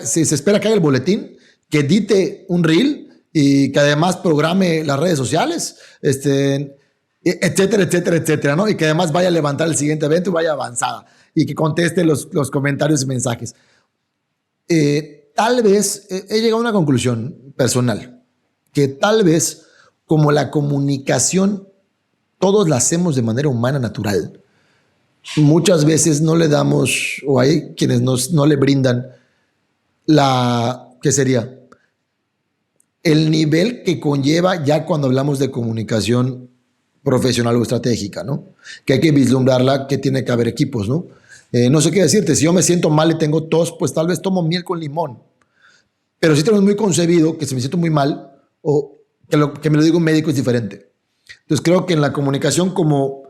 se espera que haga el boletín, que edite un reel y que además programe las redes sociales, etcétera, etcétera, etcétera, ¿no? Y que además vaya a levantar el siguiente evento y vaya avanzada y que conteste los comentarios y mensajes. Tal vez he llegado a una conclusión personal, que tal vez como la comunicación, todos la hacemos de manera humana, natural. Muchas veces no le damos, o hay quienes no le brindan ¿qué sería? El nivel que conlleva ya cuando hablamos de comunicación profesional o estratégica, ¿no? Que hay que vislumbrarla, que tiene que haber equipos, ¿no? No sé qué decirte, si yo me siento mal y tengo tos, pues tal vez tomo miel con limón. Pero si tenemos muy concebido que si me siento muy mal o que me lo diga un médico es diferente. Entonces creo que en la comunicación como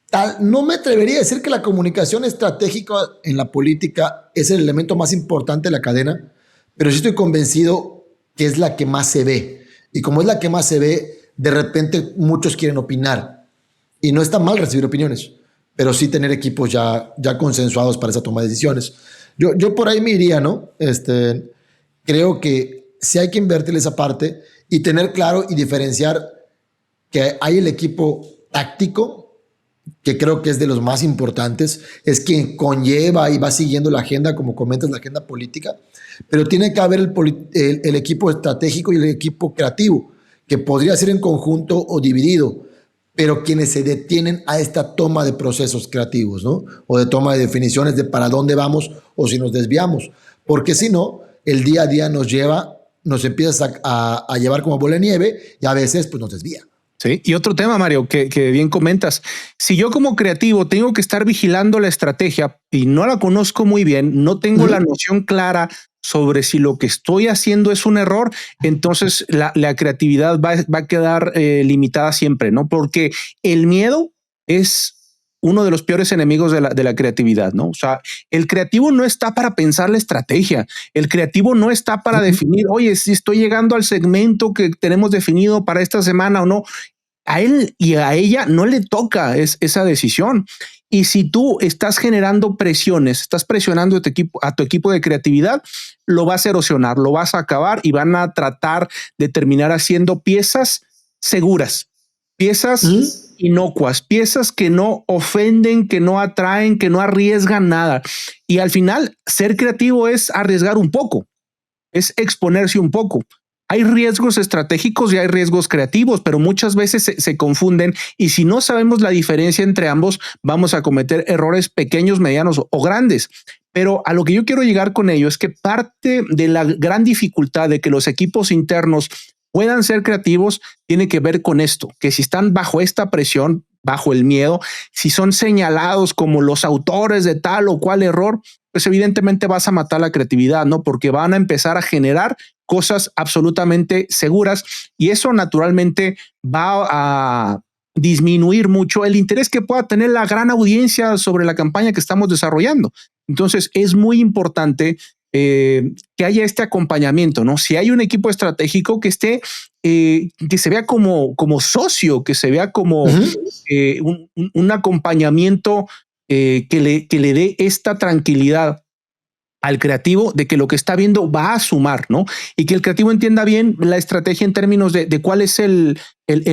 tal, no me atrevería a decir que la comunicación estratégica en la política es el elemento más importante de la cadena, pero sí estoy convencido que es la que más se ve. Y como es la que más se ve, de repente muchos quieren opinar. Y no está mal recibir opiniones, pero sí tener equipos ya consensuados para esa toma de decisiones. Yo por ahí me iría, ¿no? Creo que sí hay que invertir esa parte y tener claro y diferenciar que hay el equipo táctico, que creo que es de los más importantes, es quien conlleva y va siguiendo la agenda, como comentas, la agenda política, pero tiene que haber el equipo estratégico y el equipo creativo, que podría ser en conjunto o dividido, pero quienes se detienen a esta toma de procesos creativos, ¿no? O de toma de definiciones de para dónde vamos o si nos desviamos, porque si no, el día a día nos empieza a llevar como bola de nieve y a veces pues nos desvía. Sí, y otro tema, Mario, que bien comentas. Si yo como creativo tengo que estar vigilando la estrategia y no la conozco muy bien, no tengo la noción clara sobre si lo que estoy haciendo es un error, entonces la creatividad va a quedar limitada siempre, ¿no? Porque el miedo es uno de los peores enemigos de la creatividad, ¿no? O sea, el creativo no está para pensar la estrategia. El creativo no está para definir, oye, si estoy llegando al segmento que tenemos definido para esta semana o no. A él y a ella no le toca esa decisión. Y si tú estás generando presiones, estás presionando a tu equipo de creatividad, lo vas a erosionar, lo vas a acabar y van a tratar de terminar haciendo piezas seguras, piezas inocuas, piezas que no ofenden, que no atraen, que no arriesgan nada. Y al final, ser creativo es arriesgar un poco, es exponerse un poco. Hay riesgos estratégicos y hay riesgos creativos, pero muchas veces se confunden y si no sabemos la diferencia entre ambos, vamos a cometer errores pequeños, medianos o grandes. Pero a lo que yo quiero llegar con ello es que parte de la gran dificultad de que los equipos internos puedan ser creativos tiene que ver con esto, que si están bajo esta presión, bajo el miedo, si son señalados como los autores de tal o cual error, pues evidentemente vas a matar la creatividad, ¿no? Porque van a empezar a generar cosas absolutamente seguras y eso naturalmente va a disminuir mucho el interés que pueda tener la gran audiencia sobre la campaña que estamos desarrollando. Entonces es muy importante que haya este acompañamiento, ¿no? Si hay un equipo estratégico que esté, que se vea como socio, que se vea como un acompañamiento que le dé esta tranquilidad al creativo de que lo que está viendo va a sumar, ¿no? Y que el creativo entienda bien la estrategia en términos de cuál es el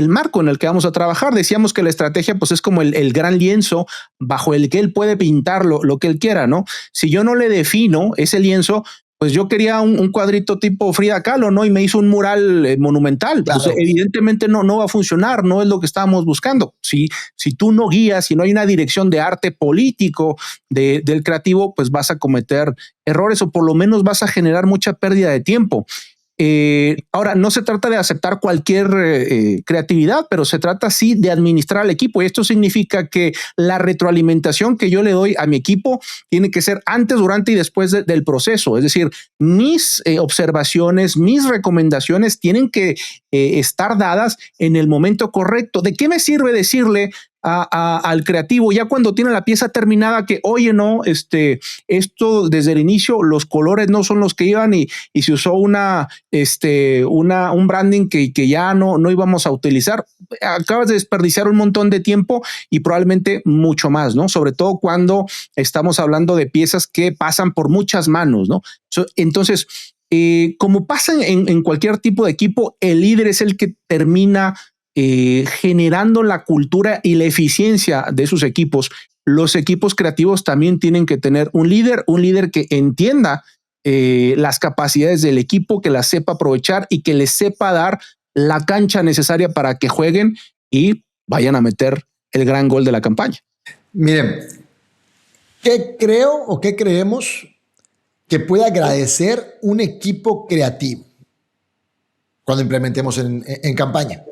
marco en el que vamos a trabajar. Decíamos que la estrategia pues es como el gran lienzo bajo el que él puede pintar lo que él quiera, ¿no? Si yo no le defino ese lienzo, pues yo quería un cuadrito tipo Frida Kahlo, ¿no? Y me hizo un mural monumental. Claro. Pues evidentemente no va a funcionar, no es lo que estábamos buscando. Si tú no guías, si no hay una dirección de arte político del creativo, pues vas a cometer errores o por lo menos vas a generar mucha pérdida de tiempo. Ahora, no se trata de aceptar cualquier creatividad, pero se trata sí de administrar al equipo y esto significa que la retroalimentación que yo le doy a mi equipo tiene que ser antes, durante y después del proceso. Es decir, mis observaciones, mis recomendaciones tienen que estar dadas en el momento correcto. ¿De qué me sirve decirle al creativo ya cuando tiene la pieza terminada que oye no, esto desde el inicio los colores no son los que iban y se usó un branding que ya no íbamos a utilizar? Acabas de desperdiciar un montón de tiempo y probablemente mucho más, ¿no? Sobre todo cuando estamos hablando de piezas que pasan por muchas manos, ¿no? Entonces, como pasa en cualquier tipo de equipo, el líder es el que termina generando la cultura y la eficiencia de sus equipos. Los equipos creativos también tienen que tener un líder que entienda las capacidades del equipo, que las sepa aprovechar y que les sepa dar la cancha necesaria para que jueguen y vayan a meter el gran gol de la campaña. Miren, ¿qué creo o qué creemos que puede agradecer un equipo creativo cuando implementemos en campaña?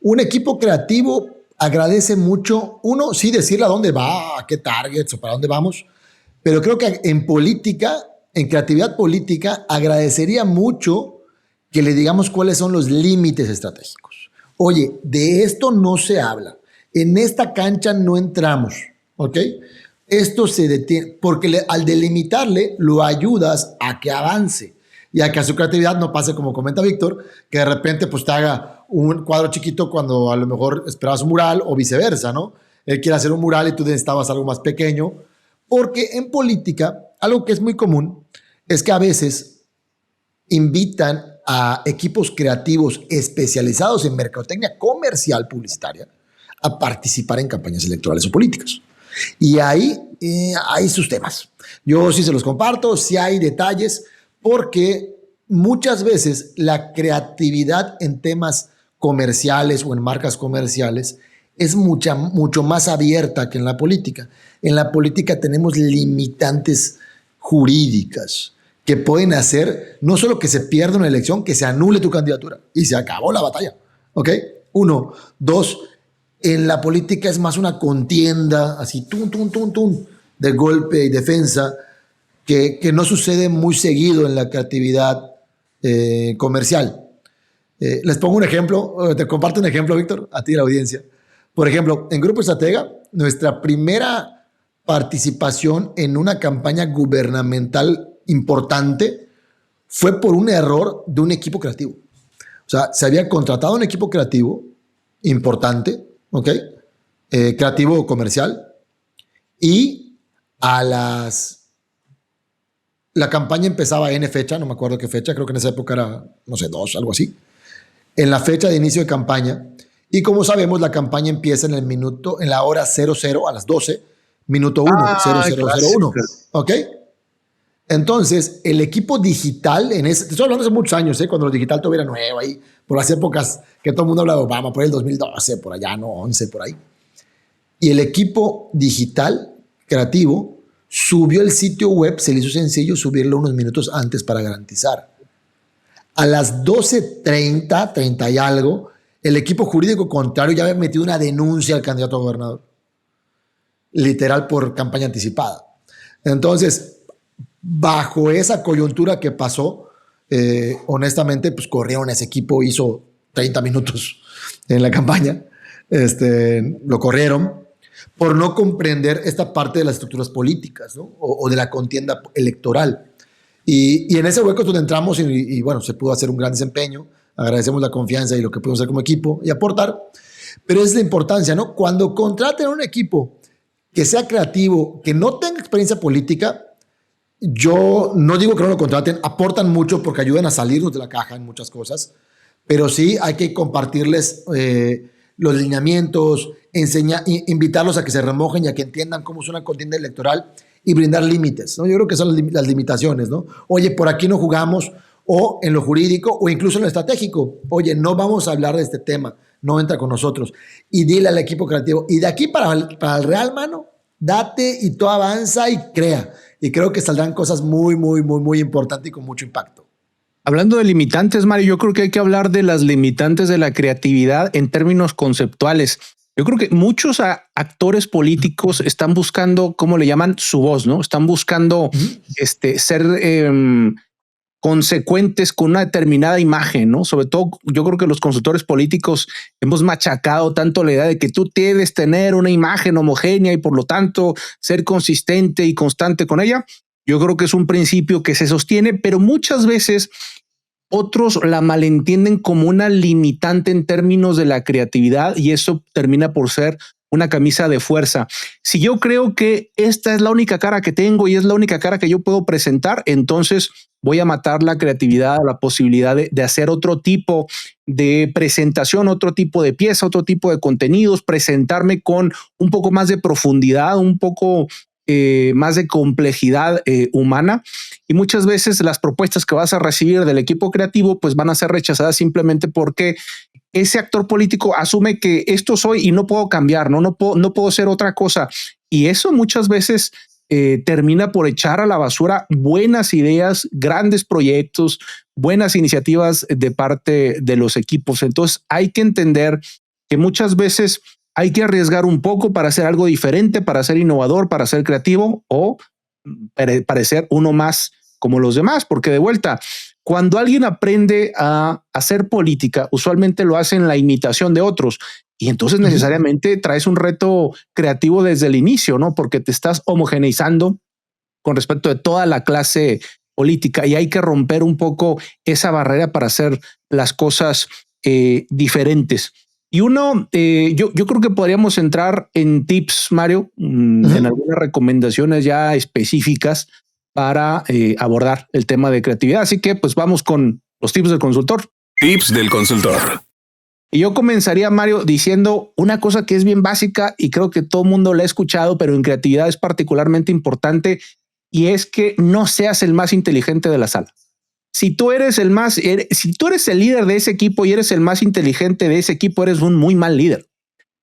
Un equipo creativo agradece mucho, uno, sí decirle a dónde va, a qué targets o para dónde vamos, pero creo que en política, en creatividad política, agradecería mucho que le digamos cuáles son los límites estratégicos. Oye, de esto no se habla, en esta cancha no entramos, ¿ok? Esto se detiene, porque al delimitarle lo ayudas a que avance y a que a su creatividad no pase como comenta Víctor, que de repente pues te haga un cuadro chiquito cuando a lo mejor esperabas un mural o viceversa, ¿no? Él quiere hacer un mural y tú necesitabas algo más pequeño, porque en política algo que es muy común es que a veces invitan a equipos creativos especializados en mercadotecnia comercial publicitaria a participar en campañas electorales o políticas. Y ahí hay sus temas. Yo sí se los comparto, sí hay detalles, porque muchas veces la creatividad en temas comerciales o en marcas comerciales es mucho más abierta que en la política. En la política tenemos limitantes jurídicas que pueden hacer no solo que se pierda una elección, que se anule tu candidatura y se acabó la batalla. ¿Ok? Uno. Dos, en la política es más una contienda, así, de golpe y defensa, que no sucede muy seguido en la creatividad comercial. Les pongo un ejemplo, te comparto un ejemplo, Víctor, a ti y a la audiencia. Por ejemplo, en Grupo Estratega, nuestra primera participación en una campaña gubernamental importante fue por un error de un equipo creativo. O sea, se había contratado un equipo creativo importante, ¿ok? Creativo comercial, y la campaña empezaba en fecha, no me acuerdo qué fecha, creo que en esa época era, no sé, 2, algo así, en la fecha de inicio de campaña. Y como sabemos, la campaña empieza en la hora 00 a las 12, minuto 1, 0001, ¿ok? Entonces, el equipo digital, te estoy hablando hace muchos años, cuando lo digital todavía era nuevo, ahí, por las épocas que todo el mundo habla de Obama, por el 2012, por allá, no, 11, por ahí. Y el equipo digital creativo subió el sitio web, se le hizo sencillo subirlo unos minutos antes para garantizar. A las 12:30, 30 y algo, el equipo jurídico contrario ya había metido una denuncia al candidato a gobernador. Literal por campaña anticipada. Entonces, bajo esa coyuntura que pasó, honestamente, pues corrieron ese equipo, hizo 30 minutos en la campaña, lo corrieron por no comprender esta parte de las estructuras políticas, ¿no? o de la contienda electoral. Y en ese hueco es donde entramos y bueno, se pudo hacer un gran desempeño. Agradecemos la confianza y lo que pudimos hacer como equipo y aportar. Pero es la importancia, ¿no? Cuando contraten un equipo que sea creativo, que no tenga experiencia política, yo no digo que no lo contraten, aportan mucho porque ayudan a salirnos de la caja en muchas cosas, pero sí hay que compartirles los lineamientos, invitarlos a que se remojen y a que entiendan cómo es una contienda electoral y brindar límites, ¿no? Yo creo que son las limitaciones, ¿no? Oye, por aquí no jugamos, o en lo jurídico, o incluso en lo estratégico. Oye, no vamos a hablar de este tema, no entra con nosotros. Y dile al equipo creativo, y de aquí para el real, mano, date y tú avanza y crea. Y creo que saldrán cosas muy, muy, muy, muy importantes y con mucho impacto. Hablando de limitantes, Mario, yo creo que hay que hablar de las limitantes de la creatividad en términos conceptuales. Yo creo que muchos actores políticos están buscando, ¿cómo le llaman? Su voz, ¿no? Están buscando ser consecuentes con una determinada imagen, ¿no? Sobre todo, yo creo que los consultores políticos hemos machacado tanto la idea de que tú debes tener una imagen homogénea y por lo tanto ser consistente y constante con ella. Yo creo que es un principio que se sostiene, pero muchas veces otros la malentienden como una limitante en términos de la creatividad y eso termina por ser una camisa de fuerza. Si yo creo que esta es la única cara que tengo y es la única cara que yo puedo presentar, entonces voy a matar la creatividad, la posibilidad de hacer otro tipo de presentación, otro tipo de pieza, otro tipo de contenidos, presentarme con un poco más de profundidad, un poco más de complejidad humana, y muchas veces las propuestas que vas a recibir del equipo creativo pues van a ser rechazadas simplemente porque ese actor político asume que esto soy y no puedo cambiar, no puedo ser otra cosa, y eso muchas veces termina por echar a la basura buenas ideas, grandes proyectos, buenas iniciativas de parte de los equipos. Entonces hay que entender que muchas veces hay que arriesgar un poco para hacer algo diferente, para ser innovador, para ser creativo, o parecer uno más como los demás, porque de vuelta, cuando alguien aprende a hacer política, usualmente lo hace en la imitación de otros, y entonces necesariamente traes un reto creativo desde el inicio, ¿no? Porque te estás homogeneizando con respecto de toda la clase política, y hay que romper un poco esa barrera para hacer las cosas diferentes. Y yo creo que podríamos entrar en tips, Mario, en algunas recomendaciones ya específicas para abordar el tema de creatividad. Así que pues vamos con los tips del consultor. Tips del consultor. Y yo comenzaría, Mario, diciendo una cosa que es bien básica y creo que todo el mundo la ha escuchado, pero en creatividad es particularmente importante, y es que no seas el más inteligente de la sala. Si tú eres el líder de ese equipo y eres el más inteligente de ese equipo, eres un muy mal líder.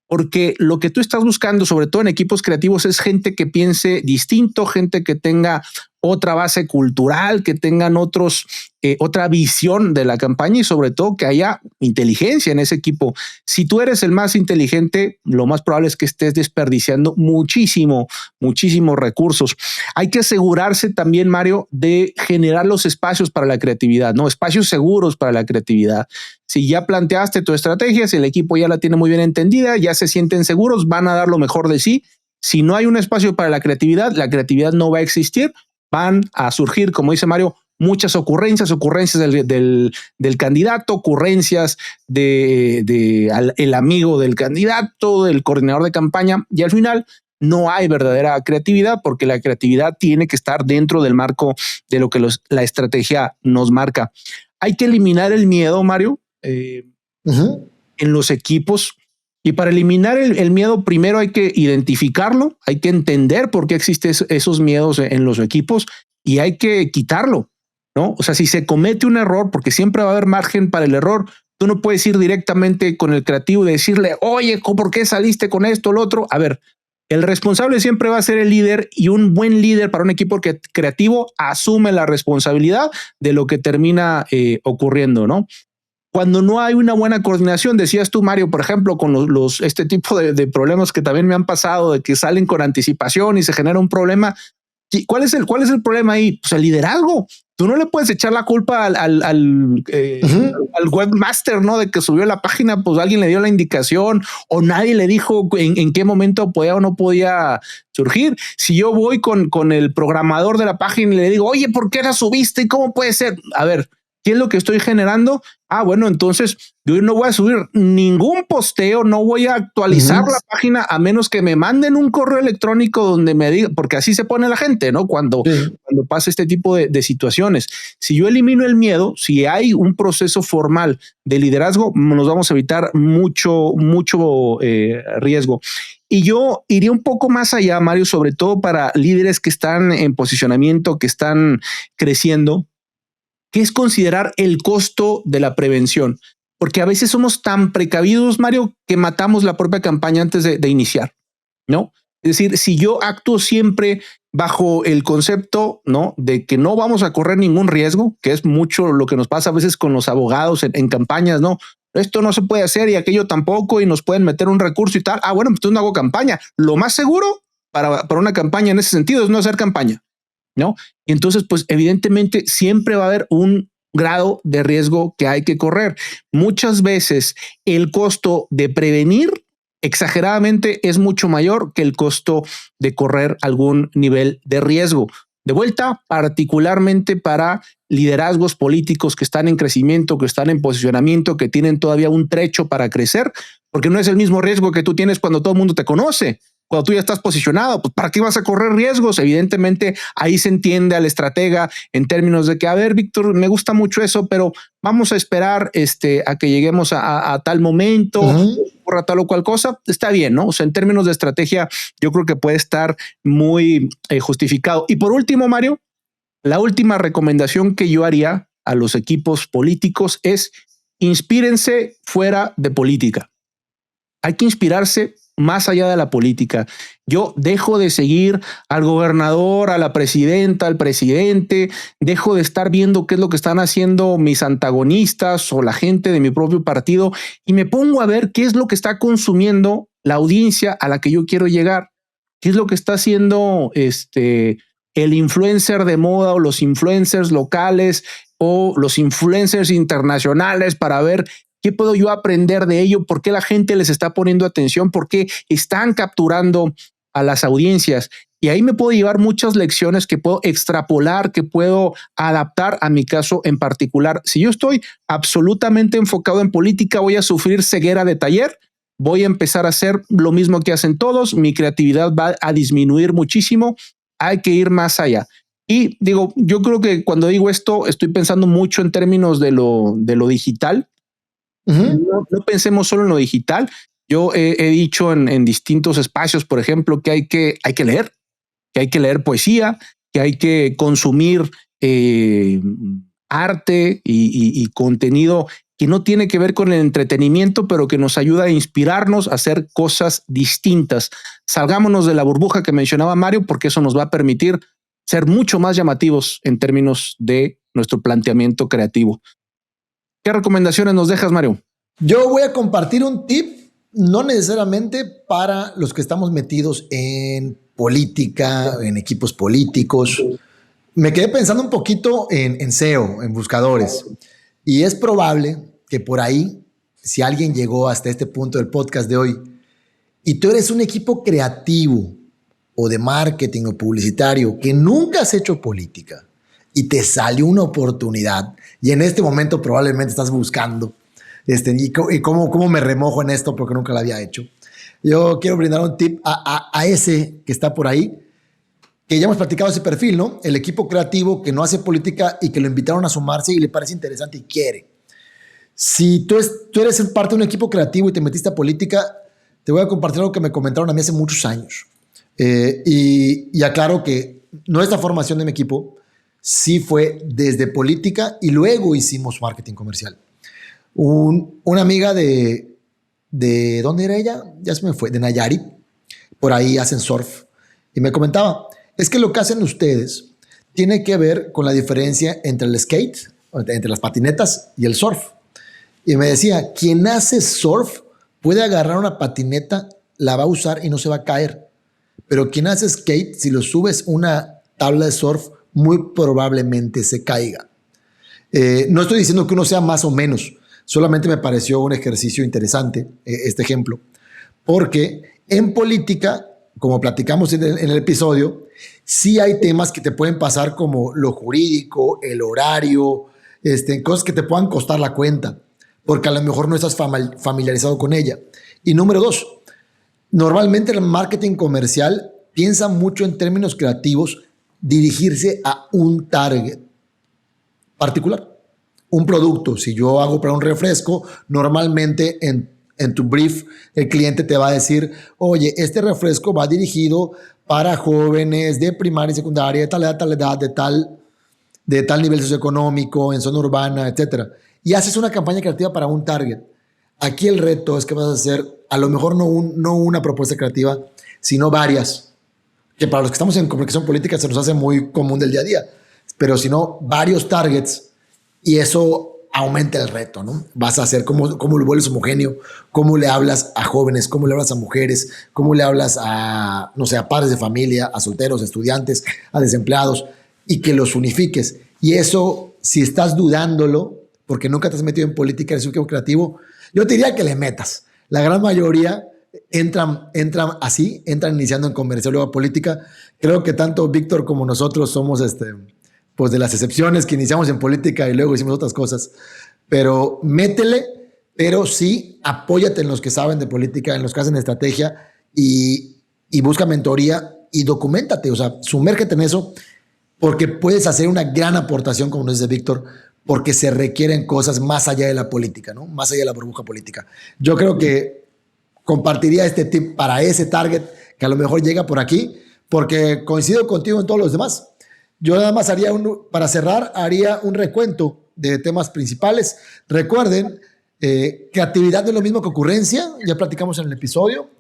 Porque lo que tú estás buscando, sobre todo en equipos creativos, es gente que piense distinto, gente que tenga otra base cultural, que tengan otra visión de la campaña, y sobre todo que haya inteligencia en ese equipo. Si tú eres el más inteligente, lo más probable es que estés desperdiciando muchísimos recursos. Hay que asegurarse también, Mario, de generar los espacios para la creatividad, ¿no? Espacios seguros para la creatividad. Si ya planteaste tu estrategia, si el equipo ya la tiene muy bien entendida, ya se sienten seguros, van a dar lo mejor de sí. Si no hay un espacio para la creatividad no va a existir. Van a surgir, como dice Mario, muchas ocurrencias del candidato, ocurrencias el amigo del candidato, del coordinador de campaña, y al final no hay verdadera creatividad, porque la creatividad tiene que estar dentro del marco de lo que la estrategia nos marca. Hay que eliminar el miedo, Mario, en los equipos. Y para eliminar el miedo, primero hay que identificarlo, hay que entender por qué existen esos miedos en los equipos, y hay que quitarlo, ¿no? O sea, si se comete un error, porque siempre va a haber margen para el error, tú no puedes ir directamente con el creativo y decirle, oye, ¿por qué saliste con esto o lo otro? A ver, el responsable siempre va a ser el líder, y un buen líder para un equipo creativo asume la responsabilidad de lo que termina ocurriendo, ¿no? Cuando no hay una buena coordinación, decías tú, Mario, por ejemplo, con este tipo de problemas que también me han pasado, de que salen con anticipación y se genera un problema. ¿Cuál es el problema ahí? Pues el liderazgo. Tú no le puedes echar la culpa al webmaster, ¿no? De que subió la página, pues alguien le dio la indicación, o nadie le dijo en qué momento podía o no podía surgir. Si yo voy con el programador de la página y le digo, oye, ¿por qué la subiste? ¿Y cómo puede ser? A ver, ¿qué es lo que estoy generando? Bueno, entonces yo no voy a subir ningún posteo, no voy a actualizar la página a menos que me manden un correo electrónico donde me diga, porque así se pone la gente, ¿no? Cuando pasa este tipo de situaciones. Si yo elimino el miedo, si hay un proceso formal de liderazgo, nos vamos a evitar mucho riesgo. Y yo iría un poco más allá, Mario, sobre todo para líderes que están en posicionamiento, que están creciendo, que es considerar el costo de la prevención, porque a veces somos tan precavidos, Mario, que matamos la propia campaña antes de iniciar, ¿no? Es decir, si yo actúo siempre bajo el concepto, ¿no?, de que no vamos a correr ningún riesgo, que es mucho lo que nos pasa a veces con los abogados en campañas, ¿no? Esto no se puede hacer y aquello tampoco, y nos pueden meter un recurso y tal. Bueno, pues no hago campaña. Lo más seguro para una campaña en ese sentido es no hacer campaña, ¿no? Y entonces, pues evidentemente siempre va a haber un grado de riesgo que hay que correr. Muchas veces el costo de prevenir exageradamente es mucho mayor que el costo de correr algún nivel de riesgo. De vuelta, particularmente para liderazgos políticos que están en crecimiento, que están en posicionamiento, que tienen todavía un trecho para crecer, porque no es el mismo riesgo que tú tienes cuando todo el mundo te conoce. cuando tú ya estás posicionado, pues ¿para qué vas a correr riesgos? Evidentemente ahí se entiende al estratega en términos de que, a ver, Víctor, me gusta mucho eso, pero vamos a esperar a que lleguemos a tal momento, por tal o cual cosa. Está bien, ¿no? O sea, en términos de estrategia, yo creo que puede estar muy justificado. Y por último, Mario, la última recomendación que yo haría a los equipos políticos es inspírense fuera de política. Hay que inspirarse más allá de la política. Yo dejo de seguir al gobernador, a la presidenta, al presidente, dejo de estar viendo qué es lo que están haciendo mis antagonistas o la gente de mi propio partido y me pongo a ver qué es lo que está consumiendo la audiencia a la que yo quiero llegar, qué es lo que está haciendo el influencer de moda o los influencers locales o los influencers internacionales para ver ¿qué puedo yo aprender de ello? ¿Por qué la gente les está poniendo atención? ¿Por qué están capturando a las audiencias? Y ahí me puedo llevar muchas lecciones que puedo extrapolar, que puedo adaptar a mi caso en particular. Si yo estoy absolutamente enfocado en política, voy a sufrir ceguera de taller, voy a empezar a hacer lo mismo que hacen todos, mi creatividad va a disminuir muchísimo, hay que ir más allá. Y digo, yo creo que cuando digo esto, estoy pensando mucho en términos de lo digital. No pensemos solo en lo digital. Yo he dicho en distintos espacios, por ejemplo, que hay que leer poesía, que hay que consumir arte y contenido que no tiene que ver con el entretenimiento, pero que nos ayuda a inspirarnos a hacer cosas distintas. Salgámonos de la burbuja que mencionaba Mario, porque eso nos va a permitir ser mucho más llamativos en términos de nuestro planteamiento creativo. ¿Qué recomendaciones nos dejas, Mario? Yo voy a compartir un tip, no necesariamente para los que estamos metidos en política, en equipos políticos. Me quedé pensando un poquito en SEO, en buscadores. Y es probable que por ahí, si alguien llegó hasta este punto del podcast de hoy, y tú eres un equipo creativo o de marketing o publicitario que nunca has hecho política, y te salió una oportunidad y en este momento probablemente estás buscando y cómo me remojo en esto porque nunca lo había hecho. Yo quiero brindar un tip a ese que está por ahí, que ya hemos platicado ese perfil, ¿no? El equipo creativo que no hace política y que lo invitaron a sumarse y le parece interesante y quiere. Si tú eres parte de un equipo creativo y te metiste a política, te voy a compartir algo que me comentaron a mí hace muchos años. Y aclaro que nuestra formación de mi equipo sí fue desde política y luego hicimos marketing comercial. Una amiga de ¿dónde era ella? Ya se me fue, de Nayarit, por ahí hacen surf, y me comentaba, es que lo que hacen ustedes tiene que ver con la diferencia entre el skate, entre las patinetas y el surf. Y me decía, quien hace surf puede agarrar una patineta, la va a usar y no se va a caer, pero quien hace skate, si lo subes una tabla de surf, muy probablemente se caiga. No estoy diciendo que uno sea más o menos, solamente me pareció un ejercicio interesante este ejemplo, porque en política, como platicamos en el episodio, sí hay temas que te pueden pasar como lo jurídico, el horario, cosas que te puedan costar la cuenta, porque a lo mejor no estás familiarizado con ella. Y número 2, normalmente el marketing comercial piensa mucho en términos creativos, dirigirse a un target particular, un producto. Si yo hago para un refresco, normalmente en tu brief el cliente te va a decir, oye, este refresco va dirigido para jóvenes de primaria y secundaria, de tal edad, de tal nivel socioeconómico, en zona urbana, etc. Y haces una campaña creativa para un target. Aquí el reto es que vas a hacer, a lo mejor no una propuesta creativa, sino varias, que para los que estamos en comunicación política se nos hace muy común del día a día, pero si no, varios targets, y eso aumenta el reto, ¿no? Vas a hacer cómo lo vuelves homogéneo, cómo le hablas a jóvenes, cómo le hablas a mujeres, cómo le hablas a, no sé, a padres de familia, a solteros, a estudiantes, a desempleados, y que los unifiques. Y eso, si estás dudándolo, porque nunca te has metido en política, eres un equipo creativo, yo te diría que le metas. La gran mayoría entran así, entran iniciando en comercial, luego a política. Creo que tanto Víctor como nosotros somos pues de las excepciones que iniciamos en política y luego hicimos otras cosas. Pero métele, pero sí apóyate en los que saben de política, en los que hacen estrategia y y busca mentoría y documéntate, o sea, sumérgete en eso porque puedes hacer una gran aportación, como nos dice Víctor, porque se requieren cosas más allá de la política, ¿no? Más allá de la burbuja política. Yo creo que compartiría este tip para ese target que a lo mejor llega por aquí, porque coincido contigo en todos los demás. Yo nada más para cerrar, haría un recuento de temas principales. Recuerden, creatividad no es lo mismo que ocurrencia, ya platicamos en el episodio.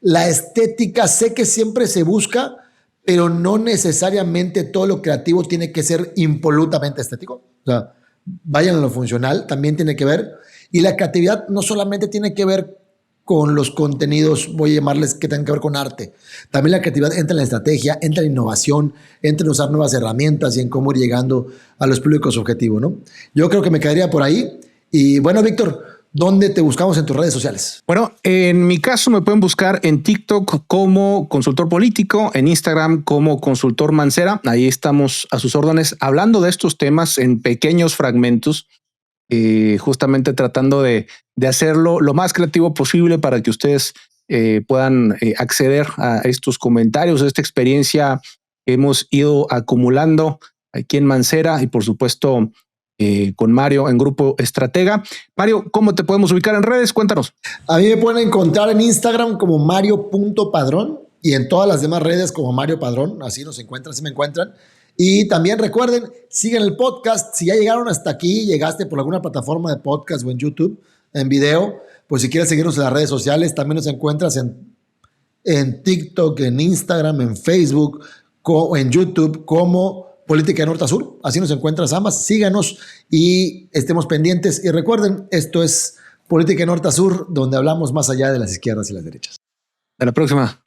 La estética, sé que siempre se busca, pero no necesariamente todo lo creativo tiene que ser impolutamente estético. O sea, vayan a lo funcional, también tiene que ver. Y la creatividad no solamente tiene que ver con los contenidos, voy a llamarles, que tengan que ver con arte. También la creatividad entra en la estrategia, entra en la innovación, entra en usar nuevas herramientas y en cómo ir llegando a los públicos objetivos, ¿no? Yo creo que me quedaría por ahí. Y bueno, Víctor, ¿dónde te buscamos en tus redes sociales? Bueno, en mi caso me pueden buscar en TikTok como Consultor Político, en Instagram como Consultor Mancera. Ahí estamos a sus órdenes hablando de estos temas en pequeños fragmentos, justamente tratando de hacerlo lo más creativo posible para que ustedes puedan acceder a estos comentarios, a esta experiencia que hemos ido acumulando aquí en Mancera y por supuesto con Mario en Grupo Estratega. Mario, ¿cómo te podemos ubicar en redes? Cuéntanos. A mí me pueden encontrar en Instagram como mario.padrón y en todas las demás redes como Mario Padrón. Así nos encuentran, así me encuentran. Y también recuerden, sigan el podcast. Si ya llegaron hasta aquí, llegaste por alguna plataforma de podcast o en YouTube, en video, pues si quieres seguirnos en las redes sociales, también nos encuentras en TikTok, en Instagram, en Facebook, en YouTube como Política de Norte a Sur. Así nos encuentras ambas. Síganos y estemos pendientes. Y recuerden, esto es Política de Norte a Sur, donde hablamos más allá de las izquierdas y las derechas. Hasta la próxima.